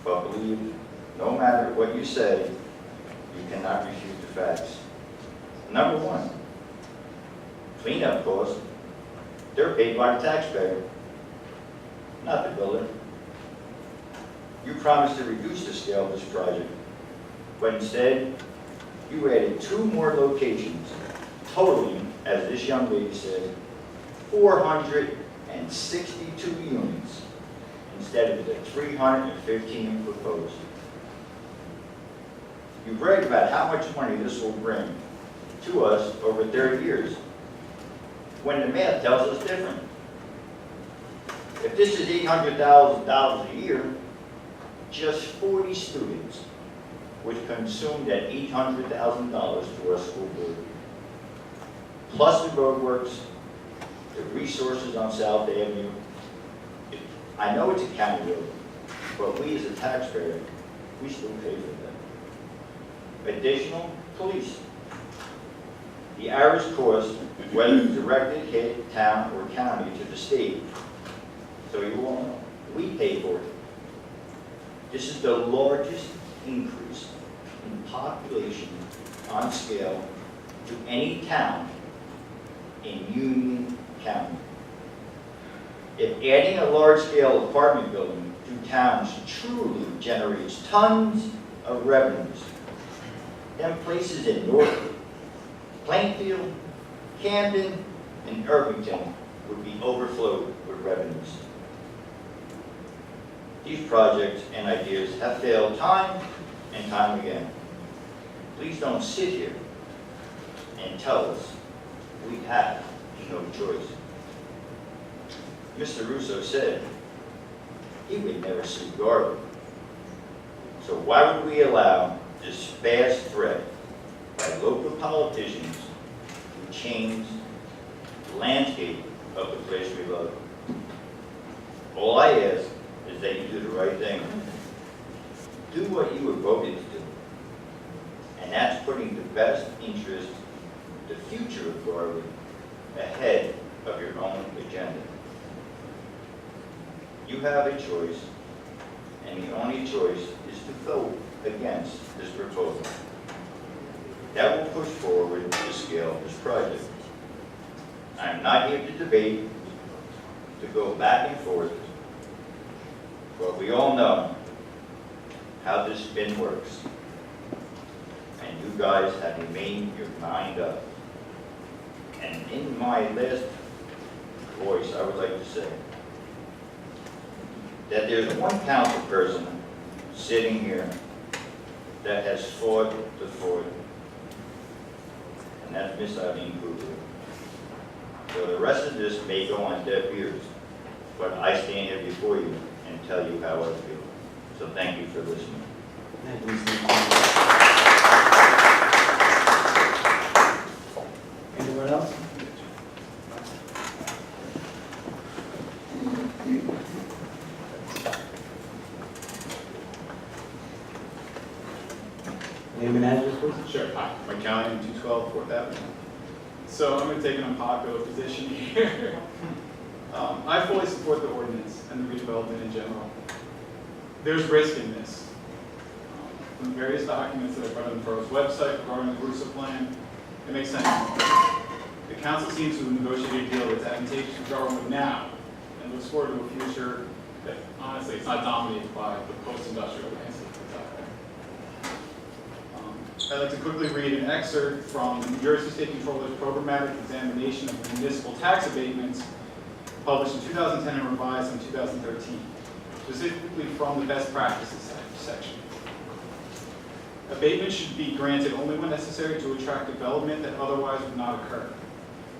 But believe, no matter what you say, you cannot refute the facts. Number one, cleanup costs, they're paid by the taxpayer, not the builder. You promised to reduce the scale of this project, but instead, you added 2 more locations, totaling, as this young lady said, 462 units instead of the 315 proposed. You brag about how much money this will bring to us over 30 years, when the math tells us different. If this is $800,000 a year, just 40 students would consume that $800,000 to our school board. Plus the roadworks, the resources on South Avenue. I know it's a county road, but we as a taxpayer, we still pay for that. additional police. The average cost, whether directed hit town or county to the state, so you all know, we pay for it. This is the largest increase in population on scale to any town in Union County. If adding a large-scale apartment building to towns truly generates tons of revenues, then places in Norfolk, Plainfield, Camden, and Irvington would be overflowed with revenues. These projects and ideas have failed time and time again. Please don't sit here and tell us we have no choice. Mr. Russo said he would never sue Garland. So why would we allow this vast threat by local politicians to change the landscape of the place we love? All I ask is that you do the right thing. Do what you were voted to do. And that's putting the best interest, the future of Garland, ahead of your own agenda. You have a choice, and the only choice is to vote against this proposal. That will push forward the scale of this project. I'm not here to debate, to go back and forth, but we all know how this spin works. And you guys have made your mind up. And in my last voice, I would like to say that there's one council person sitting here that has fought the fort, and that's Miss Eileen Kruger. So the rest of this may go on deaf ears, but I stand here before you and tell you how I feel. So thank you for listening. Anyone else? Name and address, please. Sure. Hi, Mike Callahan, 212 Fourth Avenue. So I'm going to take an unpopular position here. I fully support the ordinance and the redevelopment in general. There's risk in this. From various documents that I've read on the borough's website regarding the Russo plan, it makes sense. The council seems to have negotiated a deal that's advantageous for government now and looks forward to a future that, honestly, it's not dominated by the post-industrial landscape that's out there. I'd like to quickly read an excerpt from the New Jersey State Controller's Programmatic Examination of Municipal Tax Abatements, published in 2010 and revised in 2013, specifically from the Best Practices section. Abatement should be granted only when necessary to attract development that otherwise would not occur.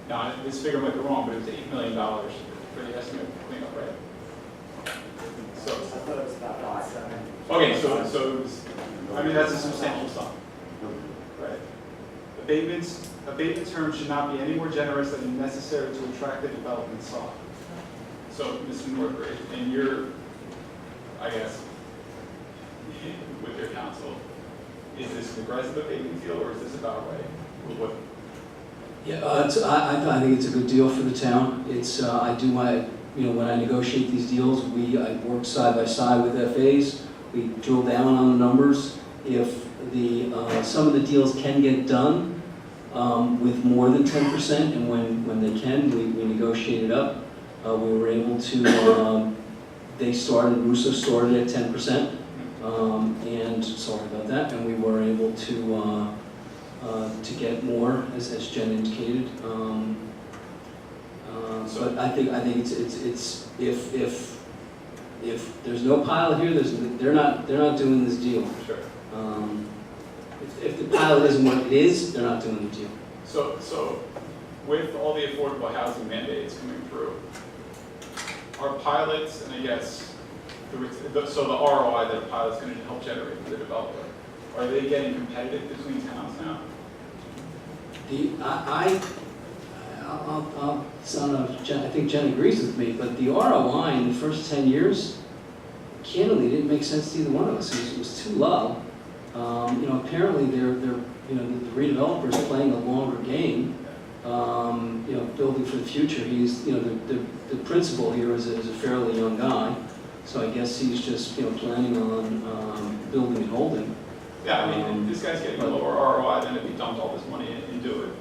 Now, this figure might be wrong, but it was $8 million for the estimate of cleanup, right? So, I thought it was about 5. okay, so it was, I mean, that's a substantial sum. Right. Abatement terms should not be any more generous than is necessary to attract the development sought. So, Mr. Northbury, in your, I guess, with your counsel, is this an aggressive abatement deal, or is this about right? What? Yeah, I think it's a good deal for the town. It's, I do my, when I negotiate these deals, I work side by side with FAs. We drill down on the numbers. If some of the deals can get done with more than 10%, and when they can, we negotiate it up. We were able to, Russo started at 10%, and sorry about that, and we were able to get more, as Jen indicated. But I think it's if there's no pilot here, they're not doing this deal. Sure. If the pilot isn't what it is, they're not doing the deal. So with all the affordable housing mandates coming through, are pilots, and I guess, so the ROI that a pilot's going to help generate for the developer, are they getting competitive between towns now? I think Jen agrees with me, but the ROI in the first 10 years, candidly, didn't make sense to either one of us. It was too low. Apparently the redeveloper is playing a longer game, building for the future. He's, the principal here is a fairly young guy, so I guess he's just, planning on building and holding. Yeah, I mean, this guy's getting a lower ROI than if he dumped all this money into it,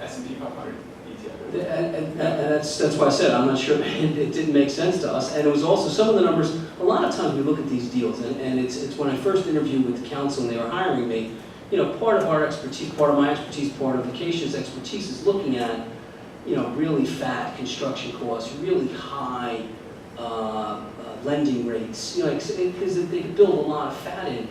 S&P 500 ETF. And that's why I said, I'm not sure, it didn't make sense to us. And it was also, some of the numbers, a lot of times we look at these deals, and it's when I first interviewed with the council and they were hiring me, part of our expertise, part of my expertise, part of Acacia's expertise is looking at, really fat construction costs, really high lending rates, because they could build a lot of fat in.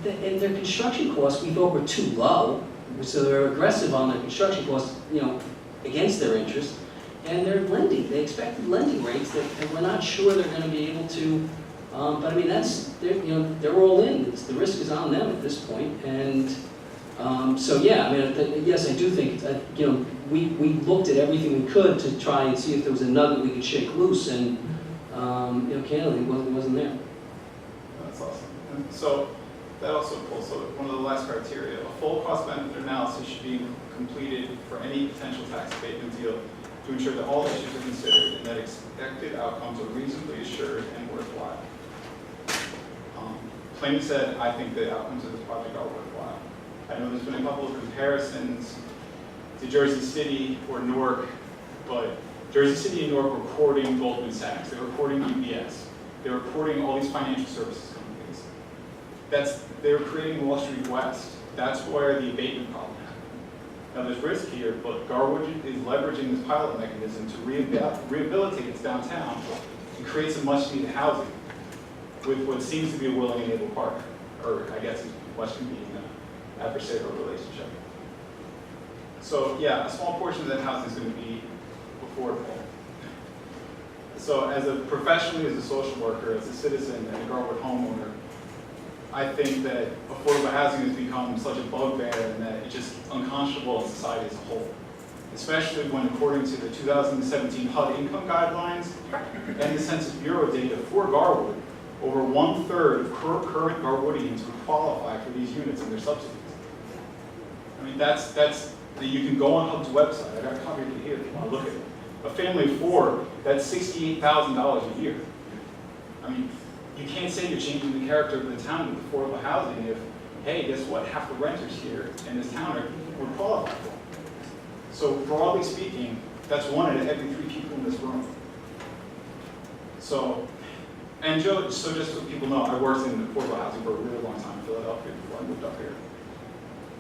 And their construction costs, we thought were too low, so they're aggressive on their construction costs, against their interest, and they're lending. They expected lending rates that we're not sure they're going to be able to. But I mean, they're all in. The risk is on them at this point, and so yeah. I mean, yes, I do think we looked at everything we could to try and see if there was a nugget we could shake loose, and candidly, it wasn't there. That's awesome. And so that also pulls, so one of the last criteria, a full cost benefit analysis should be completed for any potential tax abatement deal to ensure that all issues are considered and that expected outcomes are reasonably assured and worthwhile. Plainly said, I think the outcomes of this project are worthwhile. I know there's been a couple of comparisons to Jersey City or Newark, but Jersey City and Newark were courting Goldman Sachs, they were courting UBS, they were courting all these financial services companies. They were creating Wall Street West. That's where the abatement problem happened. Now there's risk here, but Garwood is leveraging this pilot mechanism to rehabilitate its downtown and create some much needed housing with what seems to be a willing and able partner, or I guess Western being an adversarial relationship. So yeah, a small portion of that housing is going to be affordable. So as a professionally, as a social worker, as a citizen, and a Garwood homeowner, I think that affordable housing has become such a bugbear and that it's just unconscionable in society as a whole. Especially when, according to the 2017 HUD income guidelines and the Census Bureau data for Garwood, over 1/3 of current Garwoodians would qualify for these units and their subsidies. I mean, you can go on HUD's website. I got a copy of it here if you want to look at it. A family of 4, that's $68,000 a year. I mean, you can't say you're changing the character of the town with affordable housing if, hey, guess what, half the renters here in this town would qualify for it. So broadly speaking, that's 1 out of every 3 people in this room. So just so people know, I worked in affordable housing for a really long time in Philadelphia before I moved up here.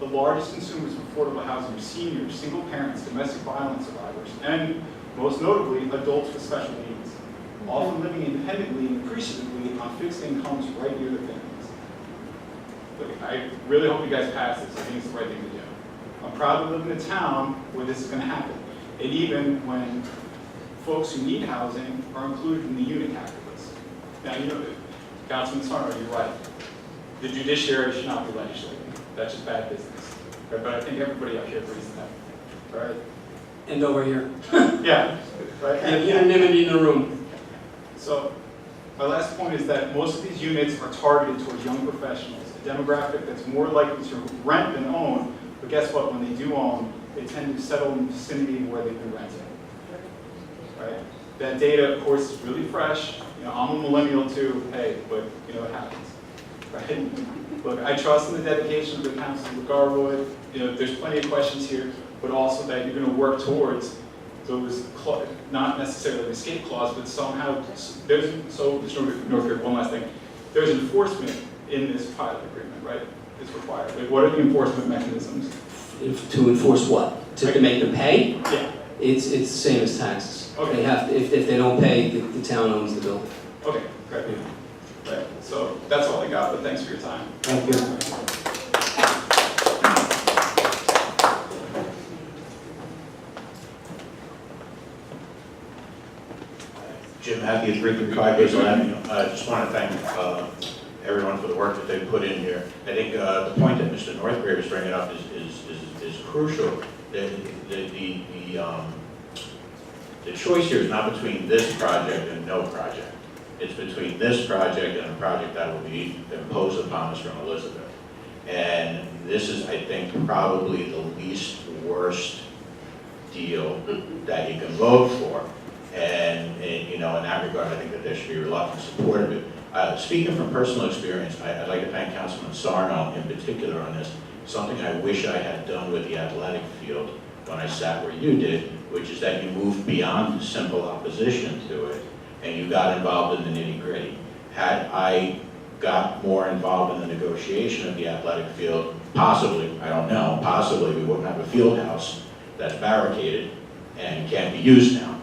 The largest consumers of affordable housing are seniors, single parents, domestic violence survivors, and most notably, adults with special needs, often living independently and appreciatively on fixed incomes right near their families. Look, I really hope you guys pass this. I think it's the right thing to do. I'm proud to live in a town where this is going to happen, and even when folks who need housing are included in the unit calculus. Now, Councilman Sarno, you're right. The judiciary should not be legislating. That's just bad business. Right? But I think everybody up here agrees with that. Right? And over here. Yeah. Right? And unanimity in the room. So my last point is that most of these units are targeted towards young professionals, a demographic that's more likely to rent than own, but guess what, when they do own, they tend to settle in the vicinity where they've been renting. Right? That data, of course, is really fresh. I'm a millennial too, hey, but it happens. Right? Look, I trust in the dedication of the council of Garwood. There's plenty of questions here, but also that you're going to work towards those, not necessarily an escape clause, but somehow, Mr. Northfield, one last thing. There's enforcement in this pilot agreement, right? It's required. Like, what are the enforcement mechanisms? To enforce what? To make them pay? Yeah. It's the same as taxes. Okay. They have to, if they don't pay, the town owns the building. Okay, great. Right. So that's all I got, but thanks for your time. Thank you. Jim Happy at 335 Basil Avenue. I just want to thank everyone for the work that they put in here. I think the point that Mr. Northgrave is bringing up is crucial. The choice here is not between this project and no project. It's between this project and a project that will be imposed upon us from Elizabeth. And this is, I think, probably the least worst deal that you can vote for. And you know, in that regard, I think that there should be reluctant support of it. Speaking from personal experience, I'd like to thank Councilman Sarno in particular on this. Something I wish I had done with the athletic field when I sat where you did, which is that you moved beyond simple opposition to it and you got involved in the nitty-gritty. Had I got more involved in the negotiation of the athletic field, possibly, I don't know, possibly we wouldn't have a field house that's barricaded and can't be used now.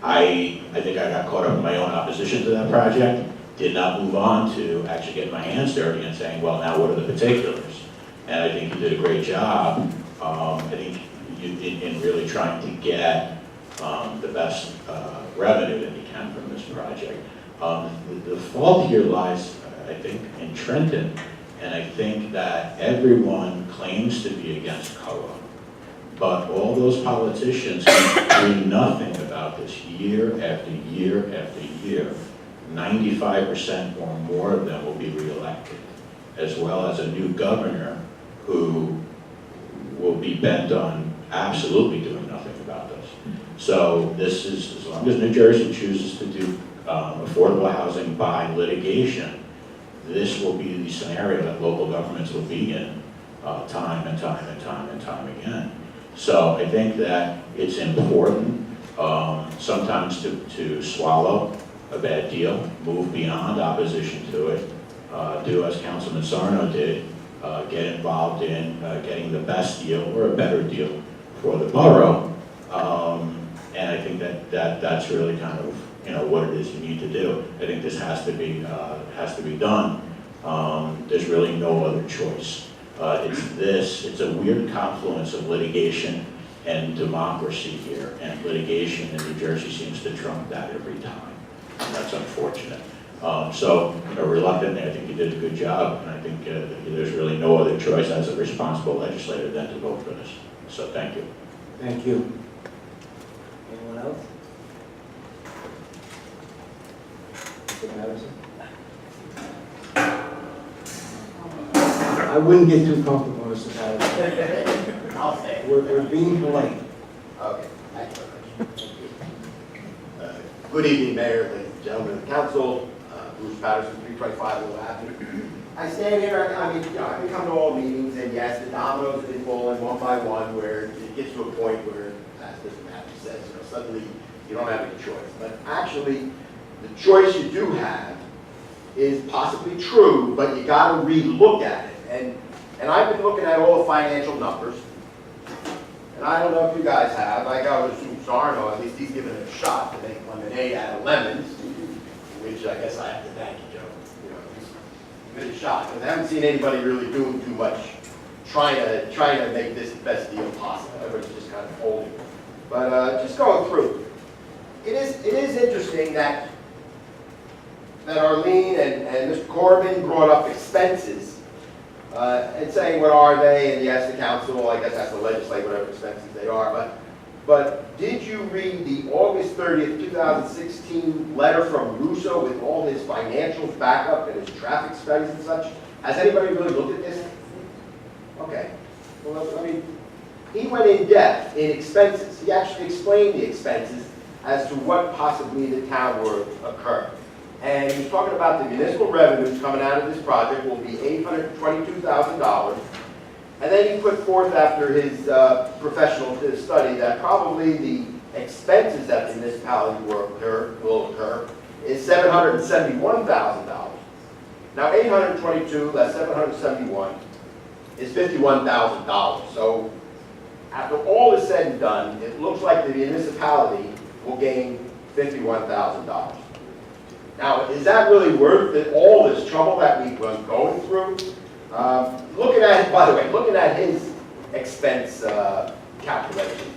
I think I got caught up in my own opposition to that project, did not move on to actually get my hands dirty and saying, well, now what are the particulars? And I think you did a great job, I think in really trying to get the best revenue that you can from this project. The fault here lies, I think, in Trenton, and I think that everyone claims to be against COA. But all those politicians who do nothing about this year after year after year, 95% or more of them will be reelected, as well as a new governor who will be bent on absolutely doing nothing about this. So this is, as long as New Jersey chooses to do affordable housing by litigation, this will be the scenario that local governments will be in time and time and time and time again. So I think that it's important sometimes to swallow a bad deal, move beyond opposition to it, do as Councilman Sarno did, get involved in getting the best deal or a better deal for the borough. And I think that's really kind of what it is you need to do. I think this has to be done. There's really no other choice. It's a weird confluence of litigation and democracy here, and litigation in New Jersey seems to trump that every time. And that's unfortunate. So, reluctantly, I think you did a good job, and I think there's really no other choice as a responsible legislator than to vote for this. So, thank you. Thank you. Anyone else? Mr. Patterson? I wouldn't get too comfortable, Mr. Patterson. I'll say it. We're being polite. Okay, thank you very much. Good evening, Mayor, ladies and gentlemen of the council. Bruce Patterson, 325 Little Avenue. I stand here, I mean, I can come to all meetings, and yes, the dominoes have been falling one by one, where it gets to a point where, as Mr. Matthews says, suddenly you don't have any choice. But actually, the choice you do have is possibly true, but you got to re-look at it. And I've been looking at all the financial numbers, and I don't know if you guys have. I got to assume Sarno, at least he's given it a shot to make lemonade out of lemons, which I guess I have to thank you, Joe. He's given it a shot, because I haven't seen anybody really doing too much trying to make this the best deal possible. Everybody's just kind of holding it. But just going through, it is interesting that Arlene and Mr. Corbin brought up expenses and saying what are they, and yes, the council, I guess, has to legislate whatever expenses they are. But did you read the August 30th, 2016 letter from Russo with all his financials backup and his traffic studies and such? Has anybody really looked at this? Okay. Well, I mean, he went in depth in expenses. He actually explained the expenses as to what possibly the town would occur. And he was talking about the municipal revenues coming out of this project will be $822,000. And then he put forth after his professional study that probably the expenses that the municipality will occur is $771,000. Now 822 less 771 is $51,000. So after all is said and done, it looks like the municipality will gain $51,000. Now, is that really worth it, all this trouble that we've been going through? Looking at his expense calculation,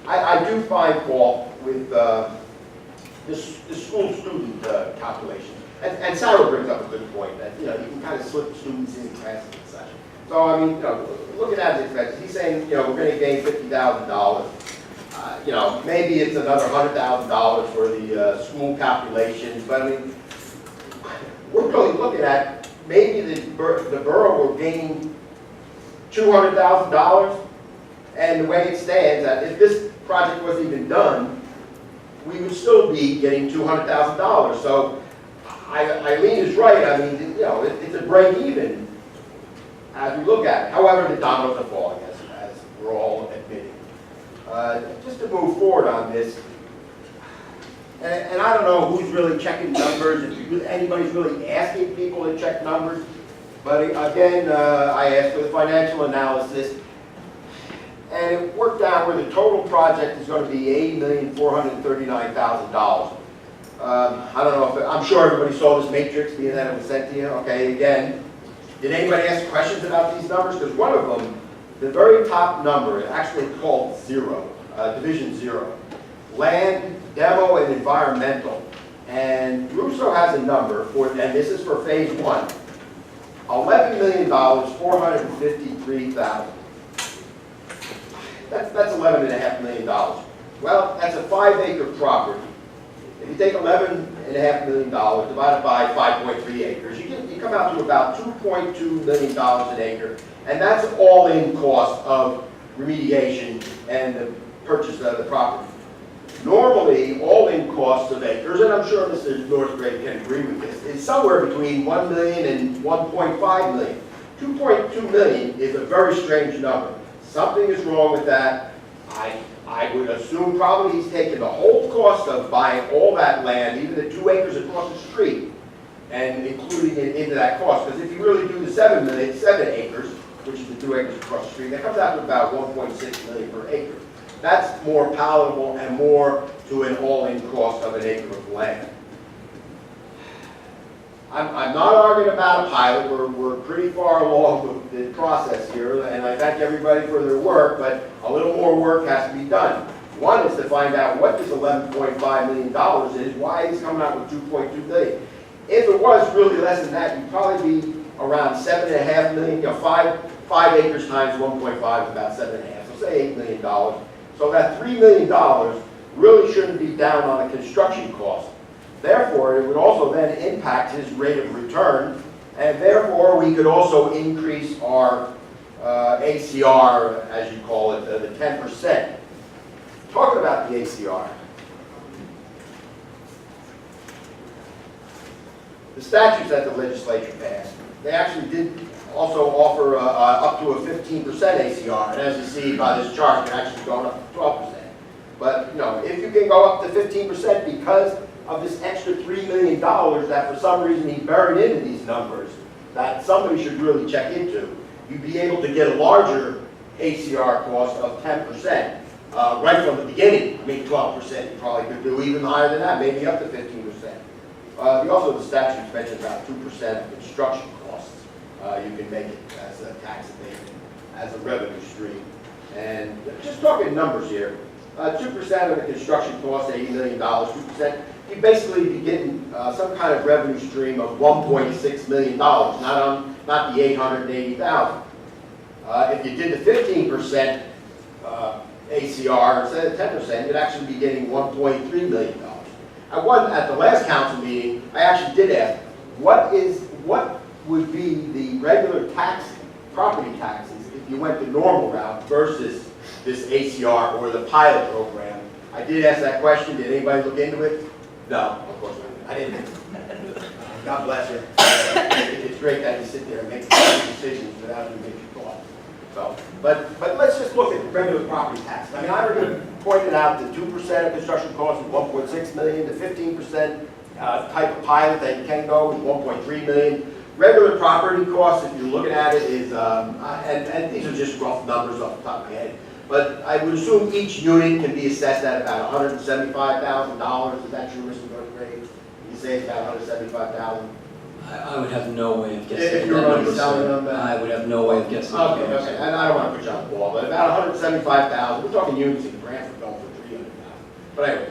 I do find fault with the school student calculation. And Sarah brings up a good point that, you can kind of slip students in classes and such. So, I mean, looking at his expenses, he's saying, we're going to gain $50,000. You know, maybe it's another $100,000 for the school calculations, but I mean, we're really looking at maybe the borough will gain $200,000, and the way it stands, that if this project wasn't even done, we would still be getting $200,000. So Eileen is right. I mean, you know, it's a break even as we look at it. However, the dominoes are falling, as we're all admitting. Just to move forward on this, and I don't know who's really checking numbers, if anybody's really asking people to check numbers, but again, I asked for the financial analysis, and it worked out where the total project is going to be $80,439,000. I don't know if, I'm sure everybody saw this matrix, being that it was sent to you. Okay, again, did anybody ask questions about these numbers? Because one of them, the very top number, is actually called zero, division 0. Land, demo, and environmental. And Russo has a number for, and this is for phase 1, $11,453,000. That's $11.5 million. Well, that's a 5-acre property. If you take $11.5 million divided by 5.3 acres, you come out to about $2.2 million an acre, and that's all in cost of remediation and the purchase of the property. Normally, all in costs of acres, and I'm sure Mr. Northgrave can agree with this, is somewhere between $1 million and $1.5 million. $2.2 million is a very strange number. Something is wrong with that. I would assume probably he's taken the whole cost of buying all that land, even the 2 acres across the street, and including it into that cost. Because if you really do the 7 acres, which is the 2 acres across the street, that comes out to about $1.6 million per acre. That's more palatable and more to an all-in cost of an acre of land. I'm not arguing about a pilot. We're pretty far along with the process here, and I thank everybody for their work, but a little more work has to be done. One is to find out what this $11.5 million is, why he's coming out with $2.2 million. If it was really less than that, you'd probably be around $7.5 million, you know, 5 acres times 1.5 is about 7.5, so say $8 million. So that $3 million really shouldn't be down on a construction cost. Therefore, it would also then impact his rate of return, and therefore we could also increase our ACR, as you call it, the 10%. Talking about the ACR, the statutes that the legislature passed, they actually did also offer up to a 15% ACR, and as you see by this chart, they're actually going up to 12%. But you know, if you can go up to 15% because of this extra $3 million that for some reason he buried into these numbers that somebody should really check into, you'd be able to get a larger ACR cost of 10% right from the beginning. I mean, 12%. You probably could do even higher than that, maybe up to 15%. Also, the statute mentions about 2% of construction costs. You can make it as a tax abatement, as a revenue stream. And just talking numbers here, 2% of the construction cost, $80 million, 2%, you basically be getting some kind of revenue stream of $1.6 million, not the $880,000. If you did the 15% ACR instead of 10%, you'd actually be getting $1.3 million. At the last council meeting, I actually did ask, what would be the regular property taxes if you went the normal route versus this ACR or the pilot program? I did ask that question. Did anybody look into it? No, of course not. I didn't. God bless you. It's great that you sit there and make decisions without even making thought. So, but let's just look at the regular property tax. I mean, I already pointed out the 2% of construction costs is $1.6 million, the 15% type of pilot that you can go is $1.3 million. Regular property costs, if you're looking at it, is, and these are just rough numbers off the top of my head, but I would assume each unit can be assessed at about $175,000. Is that true, Mr. Northgrave? You say it's about $175,000? I would have no way of guessing. If you're running selling them? I would have no way of guessing. Okay, and I don't want to put you on the ball, but about $175,000. We're talking units in Brantford going for $300,000. But anyway,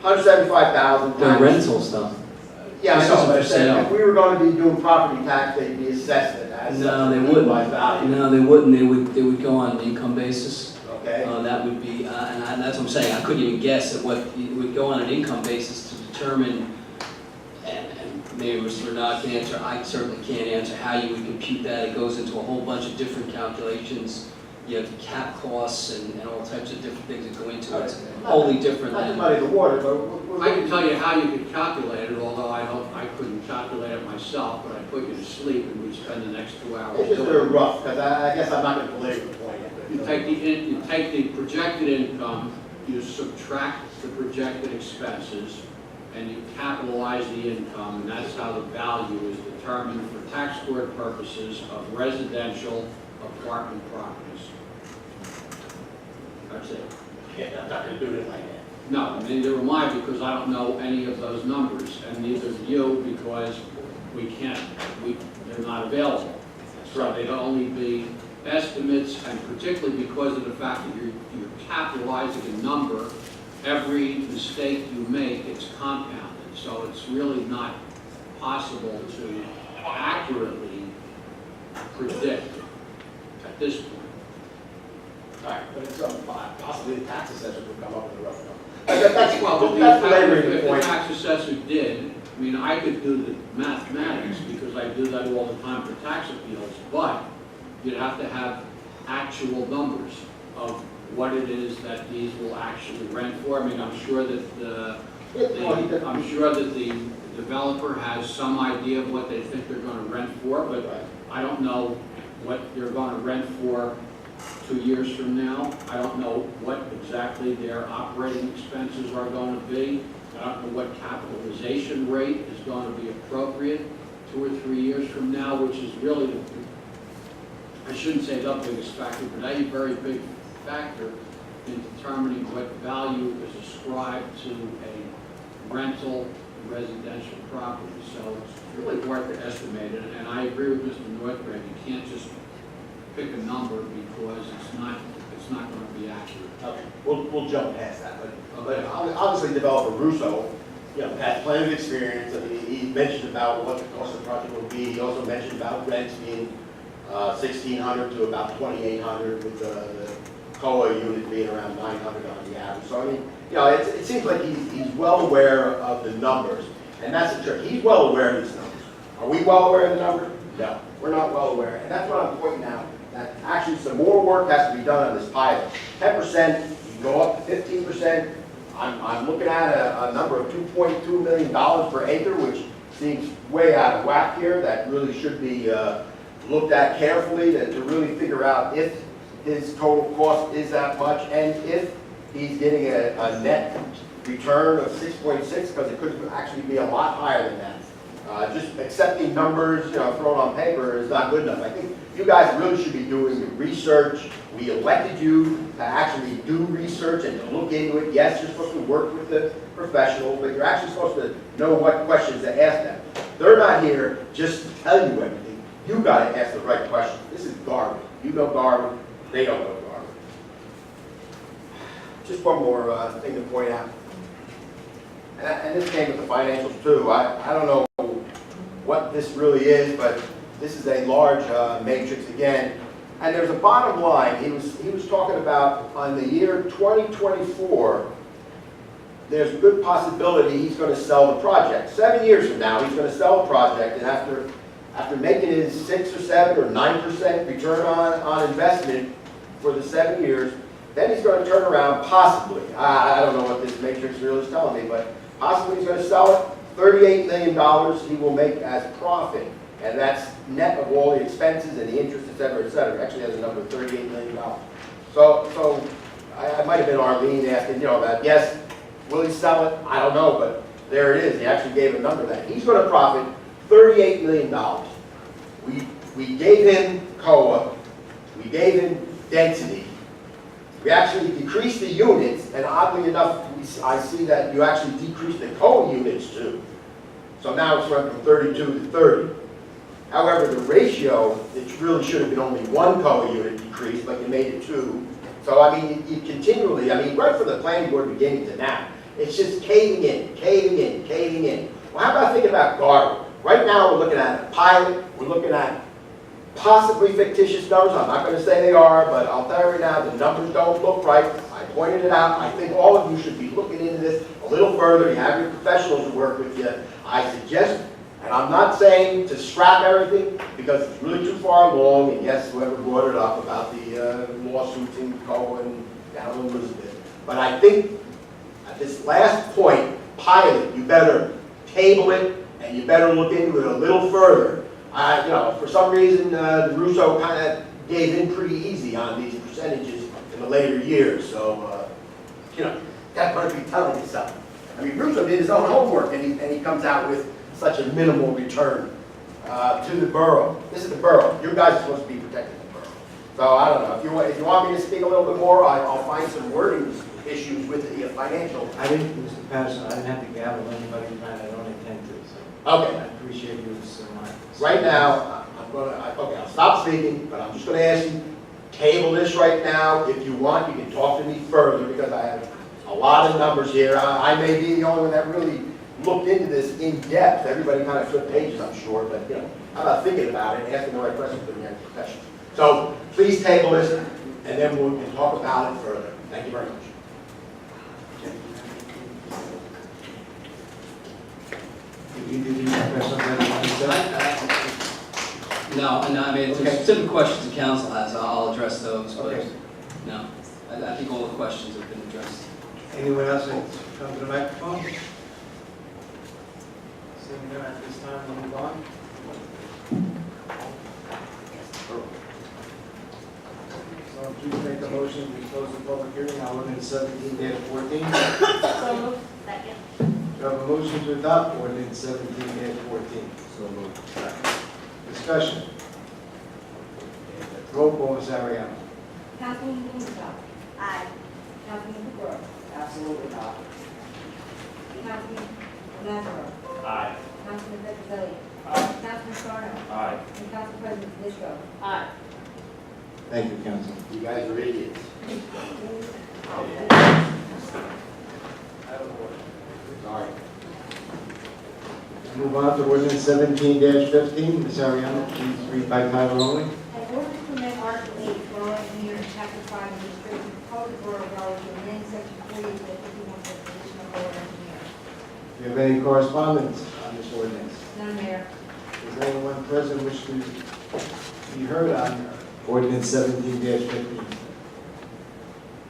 $175,000. The rental stuff. Yeah, I This know, isn't but for sale. if we were going to be doing property tax, they'd be assessed it as No, they by wouldn't. value. No, they wouldn't. They would go on an income basis. Okay. That would be, and that's what I'm saying, I couldn't even guess at what, it would go on an income basis to determine, and maybe Mr. Bernard can answer, I certainly can't answer how you would compute that. It goes into a whole bunch of different calculations. You have the cap costs and all types of different things that go into it. It's wholly different Not to than. muddy the water, but I can tell you how you could calculate it, although I couldn't calculate it myself, but I put you to sleep and we'd spend the next 2 hours it's just doing very it. rough, because I guess I'm not going to belabor the point. You take the projected income, you subtract the projected expenses, and you capitalize the income, and that's how the value is determined for tax court purposes of residential apartment properties. That's it. Yeah, I'm not going to do it like that. No, and neither am I, because I don't know any of those numbers, and neither do you, because they're not available. So they'd only be estimates, and particularly because of the fact that you're capitalizing a number, every mistake you make, it's compounded. So it's really not possible to accurately predict at this point. All right, but it's possibly the tax assessor would come up with a rough number. That's belaboring the If the point. tax assessor did, I mean, I could do the mathematics because I do that all the time for tax appeals, but you'd have to have actual numbers of what it is that these will actually rent for. I mean, I'm sure that the developer has some idea of what they think they're going to rent for, but I don't know what they're going to rent for 2 years from now. I don't know what exactly their operating expenses are going to be. I don't know what capitalization rate is going to be appropriate 2 or 3 years from now, which is really, I shouldn't say the biggest factor, but a very big factor in determining what value is ascribed to a rental residential property. So it's really hard to estimate it, and I agree with Mr. Northgrave. You can't just pick a number because it's not going to be accurate. Okay, we'll jump past that, but obviously developer Russo, has plenty of experience. I mean, he mentioned about what the cost of the project will be. He also mentioned about rents being $1,600 to about $2,800, with the COA unit being around $900 on the average. So I mean, it seems like he's well aware of the numbers, and that's the trick. He's well aware of these numbers. Are we well aware of the numbers? No, we're not well aware, and that's what I'm pointing out. That actually some more work has to be done on this pilot. 10%, you can go up to 15%. I'm looking at a number of $2.2 million per acre, which seems way out of whack here. That really should be looked at carefully to really figure out if his total cost is that much, and if he's getting a net return of 6.6, because it could actually be a lot higher than that. Just accepting numbers, thrown on paper is not good enough. I think you guys really should be doing the research. We elected you to actually do research and to look into it. Yes, you're supposed to work with the professionals, but you're actually supposed to know what questions to ask them. They're not here just to tell you everything. You got to ask the right questions. This is Garvin. You know Garvin. They don't know Garvin. Just one more thing to point out. And this came with the financials too. I don't know what this really is, but this is a large matrix again. And there's a bottom line. He was talking about on the year 2024, there's a good possibility he's going to sell the project. 7 years from now, he's going to sell the project, and after making his 6 or 7 or 9% return on investment for the 7 years, then he's going to turn around, possibly. I don't know what this matrix really is telling me, but possibly he's going to sell it. $38 million he will make as profit, and that's net of all the expenses and the interest, et cetera, et cetera. Actually has a number of $38 million. So I might have been Arlene asking, that, yes, will he sell it? I don't know, but there it is. He actually gave a number that he's going to profit $38 million. We gave him COA, we gave him density. We actually decreased the units, and oddly enough, I see that you actually decreased the COA units too. So now it's went from 32 to 30. However, the ratio, it really should have been only one COA unit decreased, but you made it 2. So I mean, you continually, right from the planning board beginning to now, it's just caving in, caving in, caving in. Well, how about thinking about Garvin? Right now, we're looking at a pilot, we're looking at possibly fictitious numbers, I'm not gonna say they are, but I'll tell you right now, the numbers don't look right. I pointed it out, I think all of you should be looking into this a little further, you have your professionals to work with you. I suggest, and I'm not saying to scrap everything, because it's really too far along, and yes, whoever brought it up about the lawsuits in Cohen, down in Elizabeth. But I think at this last point, pilot, you better table it, and you better look into it a little further. You know, for some reason, Russo kind of gave in pretty easy on these percentages in the later years, so, you know, that's going to be telling you something. I mean, Russo did his own homework, and he comes out with such a minimal return to the borough. This is the borough. You guys are supposed to be protecting the borough. So I don't know. If you want me to speak a little bit more, I'll find some wording issues with the financial. I didn't, Mr. Patterson, I didn't have to gavel anybody tonight, I don't intend to, so. Okay. I appreciate you so much. Right now, okay, I'll stop speaking, but I'm just going to ask you, table this right now. If you want, you can talk to me further, because I have a lot of numbers here. I may be the only one that really looked into this in depth. Everybody kind of flipped pages, I'm sure, but, you know, how about thinking about it and asking the right questions to the next professional. So please table this, and then we can talk about it further. Thank you very much. Did you have something you want to say? No, I mean, if there's specific questions the council has, I'll address those, but Okay. no. I think all the questions have been addressed. Anyone else that come to the microphone? Seeing none at this time, we'll move on. So please make a motion to close the public hearing on ordinance 17-14. So moved. Second. Do you have a motion to adopt ordinance 17-14? So moved. Discussion. Roll call, Ms. Ariano. Councilwoman Blumenthal. Aye. Councilman Capro. Absolutely not. Councilman Lazaro. Aye. Councilman Petrozelli. Councilman Sarno. Aye. And Council President Disco. Aye. Thank you, Council. You guys are idiots. Sorry. Move on to ordinance 17-15. Ms. Ariano, please read by title only. An ordinance to amend Article 8, Borough Engineer, Chapter 5, Administration, Code of Borough to amend Section 48, the 51 for position of Borough Engineer. Do you have any correspondence on this ordinance? None, Mayor. Does anyone present wish to be heard on ordinance 17-15?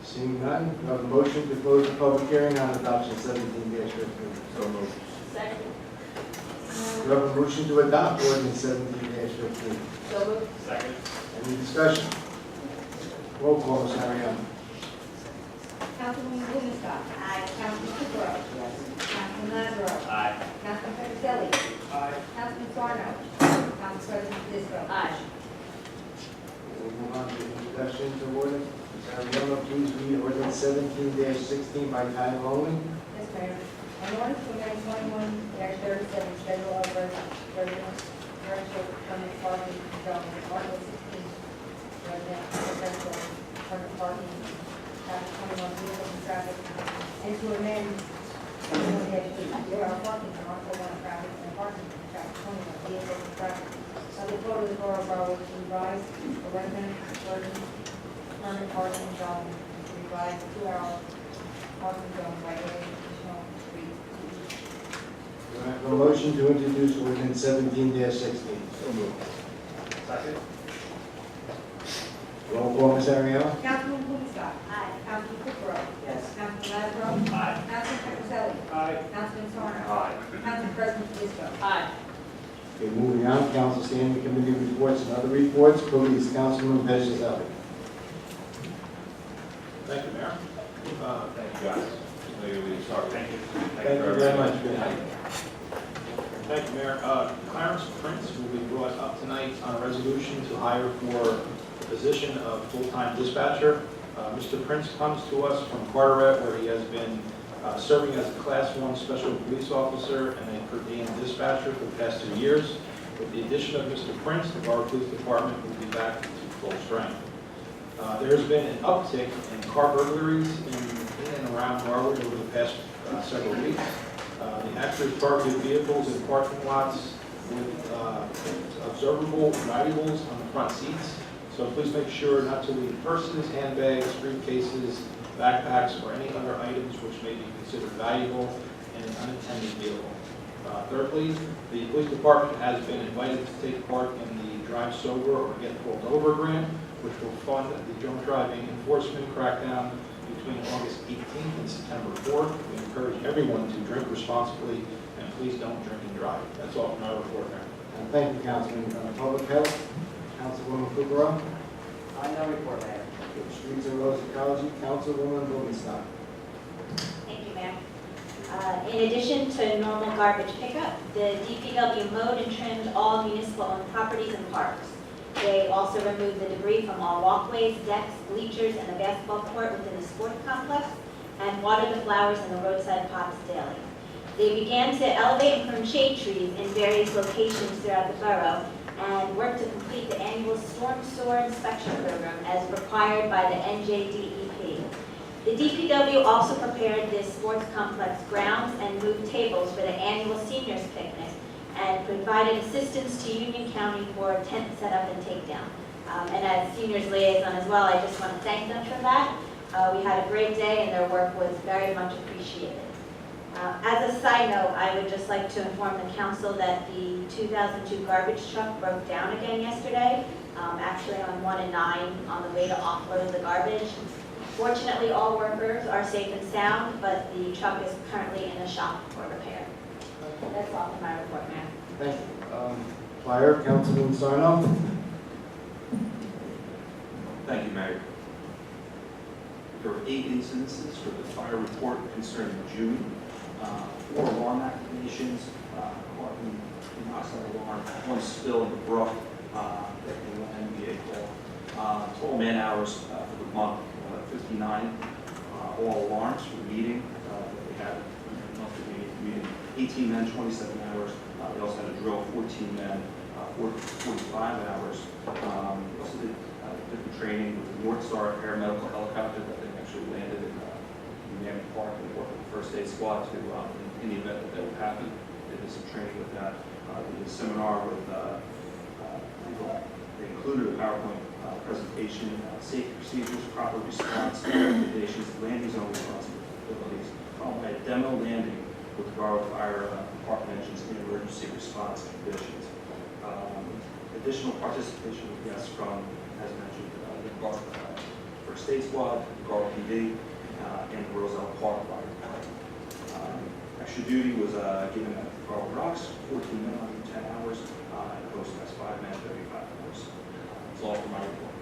Seeing none, do you have a motion to close the public hearing on adoption 17-15? So moved. Second. Do you have a motion to adopt ordinance 17-15? So moved. Second. Any discussion? Roll call, Ms. Ariano. Councilwoman Blumenthal. Aye. Councilman Capro. Yes. Councilman Lazaro. Aye. Councilman Petrozelli. Aye. Councilman Sarno. Council President Disco. Aye. We'll move on to introduction to ordinance. Ms. Ariano, please read ordinance 17-16 by title only. Yes, Mayor. An ordinance to amend 21-37 Schedule of Residential Permit Parking Zone, Article 16, Residential Permit Parking, Chapter 21, Vehicles and Traffic, and to amend 21-8, parking from Article 1, Traffic and Parking, Chapter 21, Vehicles and Traffic, of the Code of the Borough to revise the residential permit parking zone, and to revise the 2-hour parking zone by adding additional street. Do I have a motion to introduce ordinance 17-16? So moved. Second. Roll call, Ms. Ariano. Councilman Blumenthal. Aye. Councilman Capro. Yes. Councilman Lazaro. Aye. Councilman Petrozelli. Aye. Councilman Sarno. Aye. Council President Disco. Aye. Okay, moving on, council standing committee reports and other reports. Please, Councilman Petrozelli. Thank you, Mayor. Thank you, guys. Maybe we start. Thank you. Thank you very much. Good night. Thank you, Mayor. Clarence Prince will be brought up tonight on a resolution to hire for the position of full-time dispatcher. Mr. Prince comes to us from Carteret, where he has been serving as a Class 1 Special Police Officer and a per diem dispatcher for the past 2 years. With the addition of Mr. Prince, the Borough Police Department will be back to full strength. There has been an uptick in car burglaries in and around Norwood over the past several weeks. The actors targeted vehicles in parking lots with observable valuables on the front seats. So please make sure not to leave purses, handbags, briefcases, backpacks, or any other items which may be considered valuable in an unattended vehicle. Thirdly, the police department has been invited to take part in the Drive Sober or Get Pulled Over grant, which will fund the drunk driving enforcement crackdown between August 18th and September 4th. We encourage everyone to drink responsibly, and please don't drink and drive. That's all from my report, Mayor. Thank you, Councilman. Public Health, Councilwoman Kukrow. No report, Mayor. Streets and Roads Ecology, Councilwoman Blumenstock. Thank you, Mayor. In addition to normal garbage pickup, the DPW mowed and trimmed all municipal-owned properties and parks. They also removed the debris from all walkways, decks, bleachers, and the basketball court within the sports complex, and watered the flowers in the roadside pots daily. They began to elevate and prune shade trees in various locations throughout the borough, and worked to complete the annual storm sewer inspection program as required by the NJDEP. The DPW also prepared the sports complex grounds and moved tables for the annual seniors picnic and provided assistance to Union County for tent setup and takedown. And as seniors liaison as well, I just want to thank them for that. We had a great day and their work was very much appreciated. As a side note, I would just like to inform the council that the 2002 garbage truck broke down again yesterday, actually on 1 and 9 on the way to offload the garbage. Fortunately, all workers are safe and sound, but the truck is currently in the shop for repair. That's all for my report, Mayor. Thank you. Fire, Councilman Sarno. Thank you, Mayor. There were 8 incidences for the fire report concerning June. 4 alarm activations, carbon monoxide alarm, 1 spill in the brook, that will NBA call. Total man hours for the month, 59. All alarms for the meeting that they had, monthly meeting, 18 men, 27 hours. They also had a drill, 14 men, 45 hours. They also did different training with the North Star Air Medical Helicopter that they actually landed in Miami Park and worked with the first aid squad to, in the event that would happen. They did some training with that. They did a seminar with, they included a PowerPoint presentation, safety procedures, proper response, recommendations, landing zone responsibilities, followed by a demo landing with the Garwood Fire Department engines in emergency response conditions. Additional participation with guests from, as mentioned, the Garwood First Aid Squad, the Garwood PD, and the Roselle Park Fire Department. Extra duty was given at Garwood Rocks, 14 men, 110 hours, and the host has 5 men, 35 hours. That's all for my report.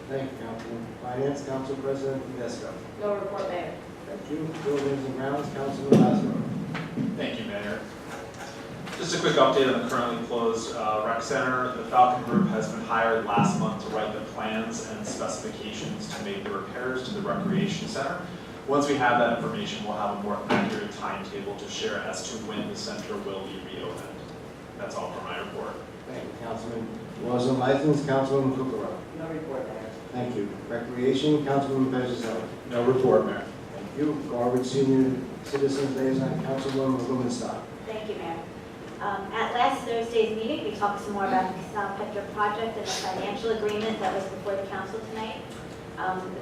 Thank you, Councilman. Finance, Council President Tedesco. No report, Mayor. Thank you. Buildings and Grounds, Councilman Lazaro. Thank you, Mayor. Just a quick update on the currently closed rec center. The Falcon Group has been hired last month to write the plans and specifications to make the repairs to the recreation center. Once we have that information, we'll have a more accurate timetable to share as to when the center will be reopened. That's all for my report. Thank you, Councilman. Laws and License, Councilwoman Kukrow. No report, Mayor. Thank you. Recreation, Councilwoman Petroselli. No report, Mayor. Thank you. Garbage Senior Citizens Liaison, Councilwoman Blumenstock. Thank you, Mayor. At last Thursday's meeting, we talked some more about the Casal Petra project and the financial agreement that was before the council tonight.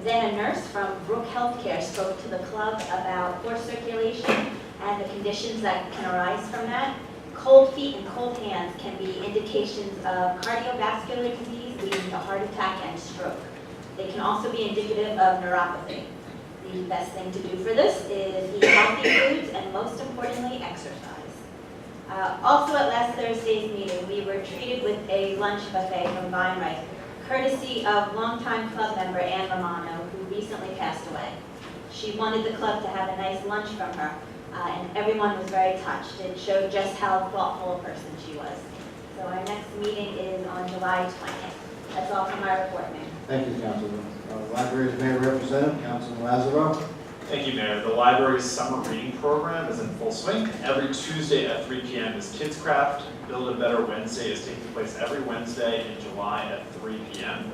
Then a nurse from Brook Healthcare spoke to the club about horse circulation and the conditions that can arise from that. Cold feet and cold hands can be indications of cardiovascular disease leading to heart attack and stroke. They can also be indicative of neuropathy. The best thing to do for this is eat healthy foods and most importantly, exercise. Also at last Thursday's meeting, we were treated with a lunch buffet from Vine Right, courtesy of longtime club member Ann Romano, who recently passed away. She wanted the club to have a nice lunch from her, and everyone was very touched. It showed just how thoughtful a person she was. So our next meeting is on July 20th. That's all from my report, Mayor. Thank you, Councilwoman. Library's Mayor Representative, Councilman Lazaro. Thank you, Mayor. The library's summer reading program is in full swing. Every Tuesday at 3 p.m. is Kids Craft. Build a Better Wednesday is taking place every Wednesday in July at 3 p.m.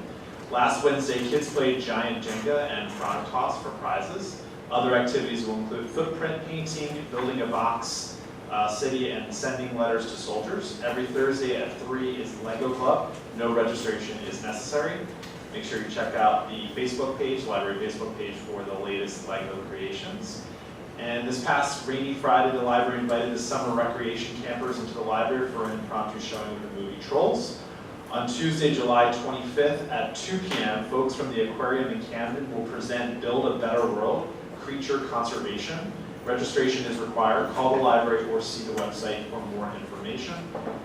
Last Wednesday, kids played Giant Jenga and Frog Toss for prizes. Other activities will include footprint painting, building a box, city and sending letters to soldiers. Every Thursday at 3 is Lego Club. No registration is necessary. Make sure you check out the Facebook page, library Facebook page, for the latest Lego creations. And this past rainy Friday, the library invited the summer recreation campers into the library for an impromptu showing of the movie Trolls. On Tuesday, July 25th at 2 p.m., folks from the aquarium in Camden will present Build a Better World, Creature Conservation. Registration is required. Call the library or see the website for more information.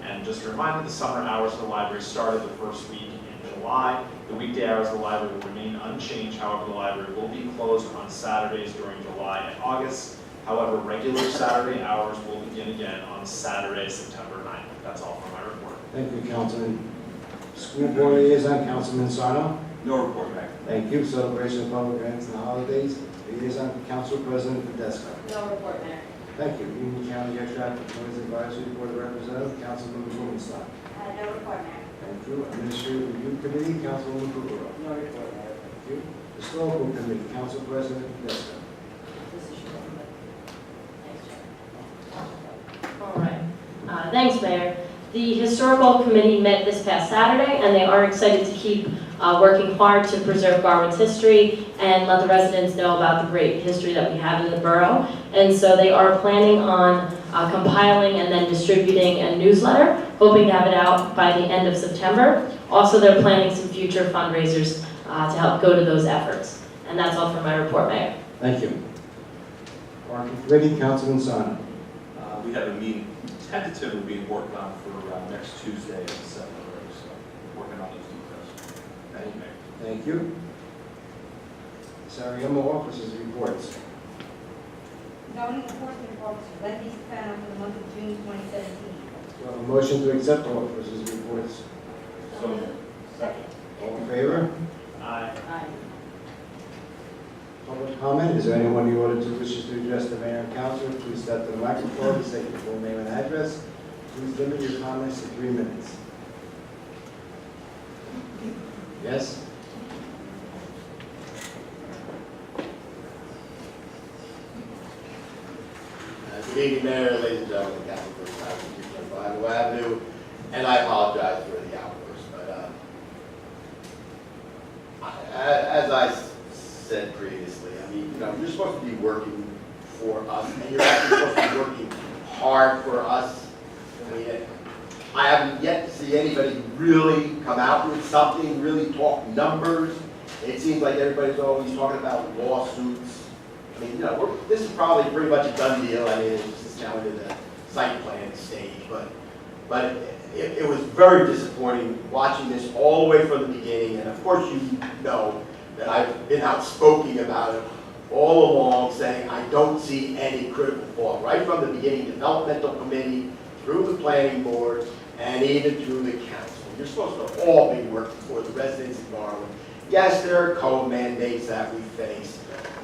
And just a reminder, the summer hours of the library started the first week in July. The weekday hours of the library will remain unchanged. However, the library will be closed on Saturdays during July and August. However, regular Saturday hours will begin again on Saturday, September 9th. That's all for my report. Thank you, Councilman. School Board Liaison, Councilman Sarno. No report, Mayor. Thank you. Celebration of public events and holidays. Liaison, Council President Tedesco. No report, Mayor. Thank you. Union County Air Traffic Noise Advisory Board of Representatives, Councilman Blumenstock. No report, Mayor. Thank you. Administrative Review Committee, Councilwoman Kukrow. No report, Mayor. Thank you. Historical Committee, Council President Tedesco. All right. Thanks, Mayor. The Historical Committee met this past Saturday, and they are excited to keep working hard to preserve Garwood's history and let the residents know about the great history that we have in the borough. And so they are planning on compiling and then distributing a newsletter, hoping to have it out by the end of September. Also, they're planning some future fundraisers to help go to those efforts. And that's all for my report, Mayor. Thank you. Parking Committee, Councilman Sarno. We have a meeting tentatively being worked on for next Tuesday at 7:30, so working on those details. Thank you, Mayor. Thank you. Sariemo Officers Reports. Zoning Enforcement Officer Lenny Stefano for the month of June 2017. Do I have a motion to accept the officers' reports? So, Second. All in favor? Aye. Aye. Public comment. Is there anyone in the audience who wishes to address the mayor and council? Please step to the microphone, state your full name and address. Please limit your comments to 3 minutes. Yes? Good evening, Mayor, ladies and gentlemen, Council Person, 225 Willow Avenue, and I apologize for the outburst, but as I said previously, I mean, you're supposed to be working for us, and you're actually supposed to be working hard for us. I mean, I haven't yet to see anybody really come out with something, really talk numbers. It seems like everybody's always talking about lawsuits. I mean, this is probably pretty much a done deal. I mean, it's just now into the site plan stage, but it was very disappointing watching this all the way from the beginning. And of course, you know that I've been outspoken about it all along, saying I don't see any critical fault right from the beginning, developmental committee, through the planning board, and even through the council. You're supposed to all be working for the residents of Garwood. Yes, there are code mandates that we face.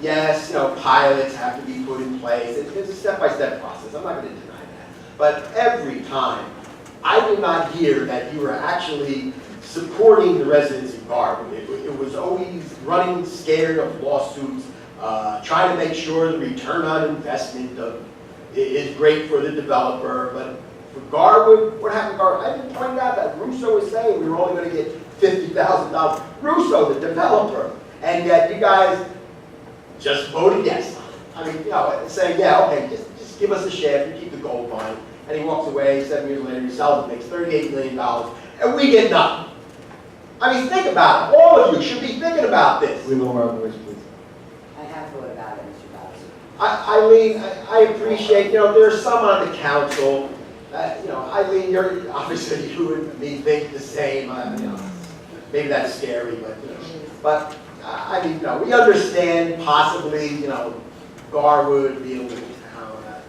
Yes, pilots have to be put in place. It's a step-by-step process. I'm not going to deny that. But every time, I did not hear that you were actually supporting the residents of Garwood. It was always running scared of lawsuits, trying to make sure the return on investment is great for the developer. But for Garwood, what happened to Garwood? I didn't point out that Russo was saying we were only going to get $50,000. Russo, the developer, and yet you guys just voted yes. I mean, saying, yeah, okay, just give us a share, you keep the gold mine. And he walks away, 7 years later, he sells it, makes $38 million, and we get nothing. I mean, think about it. All of you should be thinking about this. We lower our voice, please. I have thought about it, Mr. Bowser. Eileen, I appreciate, there's some on the council. Eileen, you're obviously you and me think the same. Maybe that's scary, but I mean, we understand possibly, Garwood being a little town.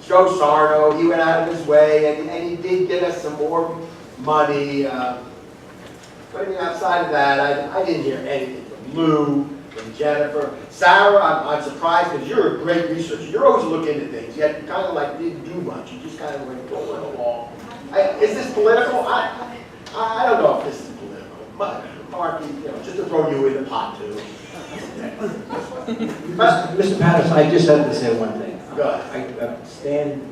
Joe Sarno, he went out of his way, and he did give us some more money. But I mean, outside of that, I didn't hear anything from Lou, from Jennifer. Sarah, I'm surprised because you're a great researcher. You're always looking into things, yet you kind of didn't do much. You just kind of went along. Is this political? I don't know if this is political. Marky, just to throw you in the pot too. Mr. Patterson, I just have to say one thing. I stand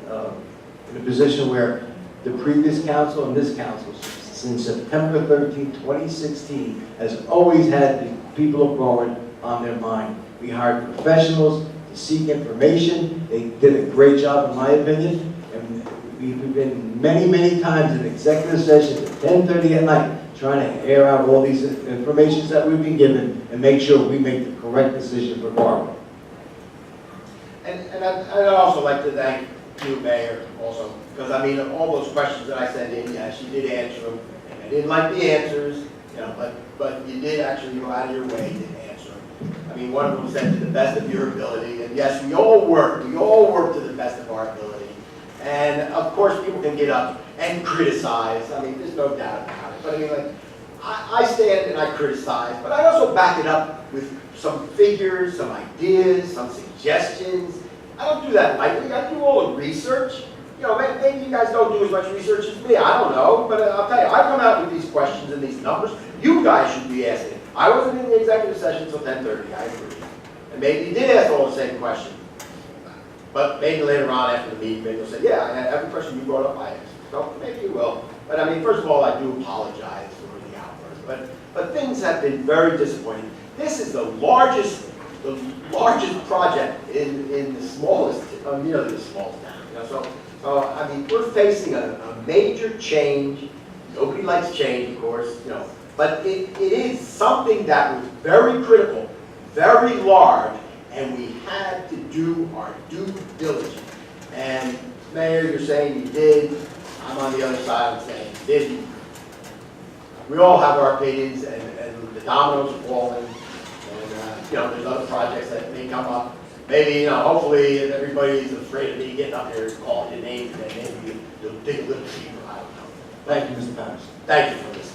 in a position where the previous council and this council, since September 13, 2016, has always had the people of Berwyn on their mind. We hired professionals to seek information. They did a great job, in my opinion. And we've been many, many times in executive sessions at 10:30 at night trying to air out all these informations that we've been given and make sure we make the correct decision for Berwyn. And I'd also like to thank you, Mayor, also, because I mean, all those questions that I sent in, yes, you did answer them. I didn't like the answers, you know, but you did actually go out of your way to answer them. I mean, one of them said to the best of your ability, and yes, we all work to the best of our ability. And of course, people can get up and criticize, I mean, there's no doubt about it. But I mean, like, I stand and I criticize, but I also back it up with some figures, some ideas, some suggestions. I don't do that lightly, I do all the research. You know, maybe you guys don't do as much research as me, I don't know, but I'll tell you, I come out with these questions and these numbers. You guys should be asking. I wasn't in the executive session until 10:30, I agree. And maybe you did ask all the same questions. But maybe later on after the meeting, maybe you'll say, yeah, every question you brought up, I asked. So maybe you will. But I mean, first of all, I do apologize for the outburst. But things have been very disappointing. This is the largest project in the smallest, nearly the smallest town. You know, so I mean, we're facing a major change. Nobody likes change, of course, you know. But it is something that was very critical, very large, and we had to do our due diligence. And Mayor, you're saying you did. I'm on the other side, I'm saying you didn't. We all have our opinions, and the dominoes are falling. And you know, there's other projects that may come up. Maybe, you know, hopefully, if everybody's afraid of me getting up here and calling your names, then maybe you'll dig a little deeper. I don't know. Thank you, Mr. Patterson. Thank you for listening.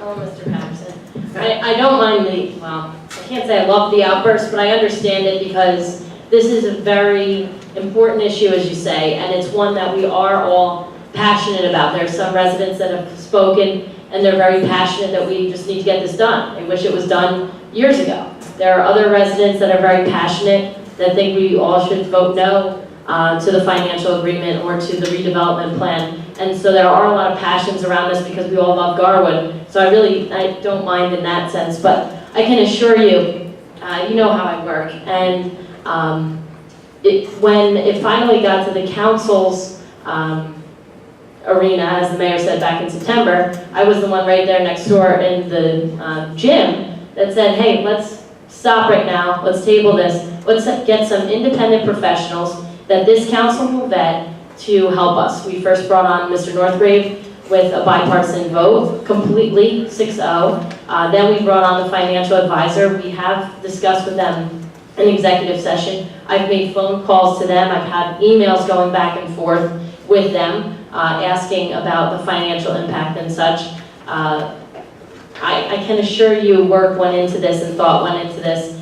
Oh, Mr. Patterson. I don't mind well, I can't say I love the outburst, but I understand it because this is a very important issue, as you say, and it's one that we are all passionate about. There are some residents that have spoken, and they're very passionate that we just need to get this done. They wish it was done years ago. There are other residents that are very passionate that think we all should vote no to the financial agreement or to the redevelopment plan. And so there are a lot of passions around this because we all love Garwood. So I don't mind in that sense, but I can assure you, you know how I work. And when it finally got to the council's arena, as the mayor said back in September, I was the one right there next door in the gym that said, hey, let's stop right now, let's table this, let's get some independent professionals that this council will vet to help us. We first brought on Mr. Northgrave with a bipartisan vote, completely 6-0. Then we brought on the financial advisor. We have discussed with them in executive session. I've made phone calls to them. I've had emails going back and forth with them, asking about the financial impact and such. I can assure you work went into this and thought went into this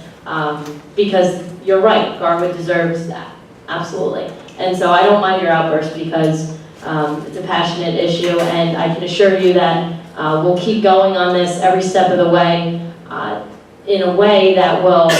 because you're right, Garwood deserves that, absolutely. And so I don't mind your outburst because it's a passionate issue, and I can assure you that we'll keep going on this every step of the way in a way that will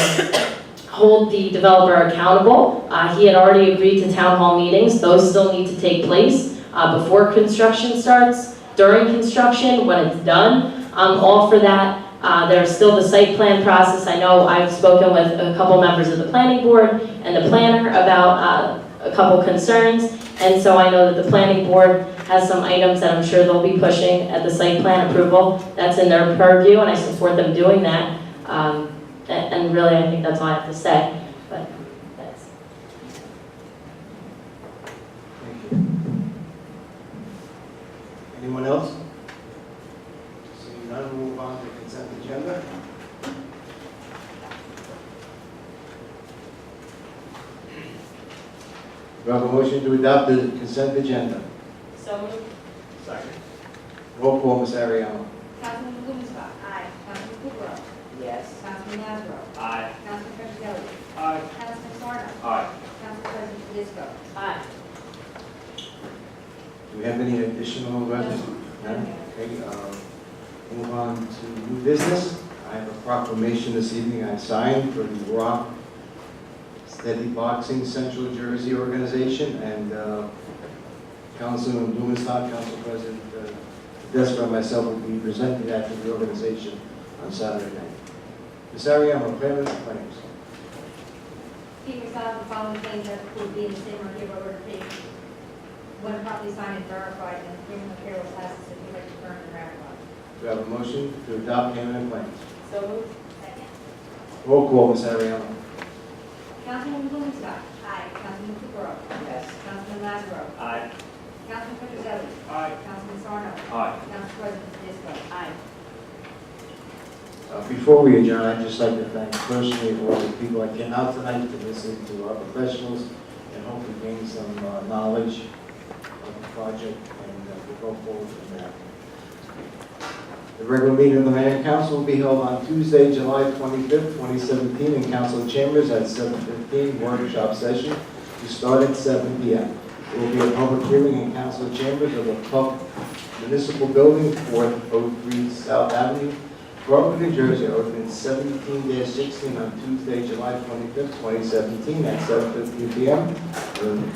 hold the developer accountable. He had already agreed to town hall meetings. Those still need to take place before construction starts, during construction, when it's done. I'm all for that. There's still the site plan process. I know I've spoken with a couple members of the planning board and the planner about a couple concerns, and so I know that the planning board has some items that I'm sure they'll be pushing at the site plan approval. That's in their purview, and I support them doing that. And really, I think that's all I have to say. But that's. Thank you. Anyone else? Seeing none, we'll move on to the consent agenda. Do I have a motion to adopt the consent agenda? So moved. Second. Roll call, Ms. Ariano. Councilman Blumenstock. Aye. Councilman Kukrow. Yes. Councilman Nazaro. Aye. Councilman Fascelli. Aye. Councilman Sarno. Aye. Council President Tedesco. Aye. Do we have any additional questions? No? Okay, move on to new business. I have a proclamation this evening I signed for the Rock Steady Boxing Central Jersey organization, and Councilman Blumenstock, Council President Tedesco, and myself will be presenting that to the organization on Saturday night. Ms. Ariano, claimants and claims. Be resolved, the following claims as approved be in the same or give over to pay when properly signed and verified, and the criminal payroll passes if you like to burn and ratify. Do I have a motion to adopt payment and claims? So moved. Second. Roll call, Ms. Ariano. Councilwoman Blumenstock. Aye. Councilman Kukrow. Yes. Councilman Lazaro. Aye. Councilman Petrozelli. Aye. Councilman Sarno. Aye. Council President Tedesco. Aye. Before we adjourn, I'd just like to thank personally all the people that came out tonight to listen to our professionals and hopefully gain some knowledge of the project, and we'll go forward from that. The regular meeting of the Mayor and Council will be held on Tuesday, July 25th, 2017, in Council Chambers at 7:15, workshop session to start at 7 p.m. There will be a public hearing in Council Chambers of the Puck Municipal Building, 403 South Avenue, Crawford, New Jersey, ordinance 17-16 on Tuesday, July 25th, 2017, at 7:15 p.m.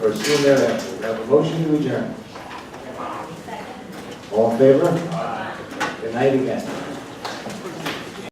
or soon thereafter. We have a motion to adjourn. All in favor? Good night again.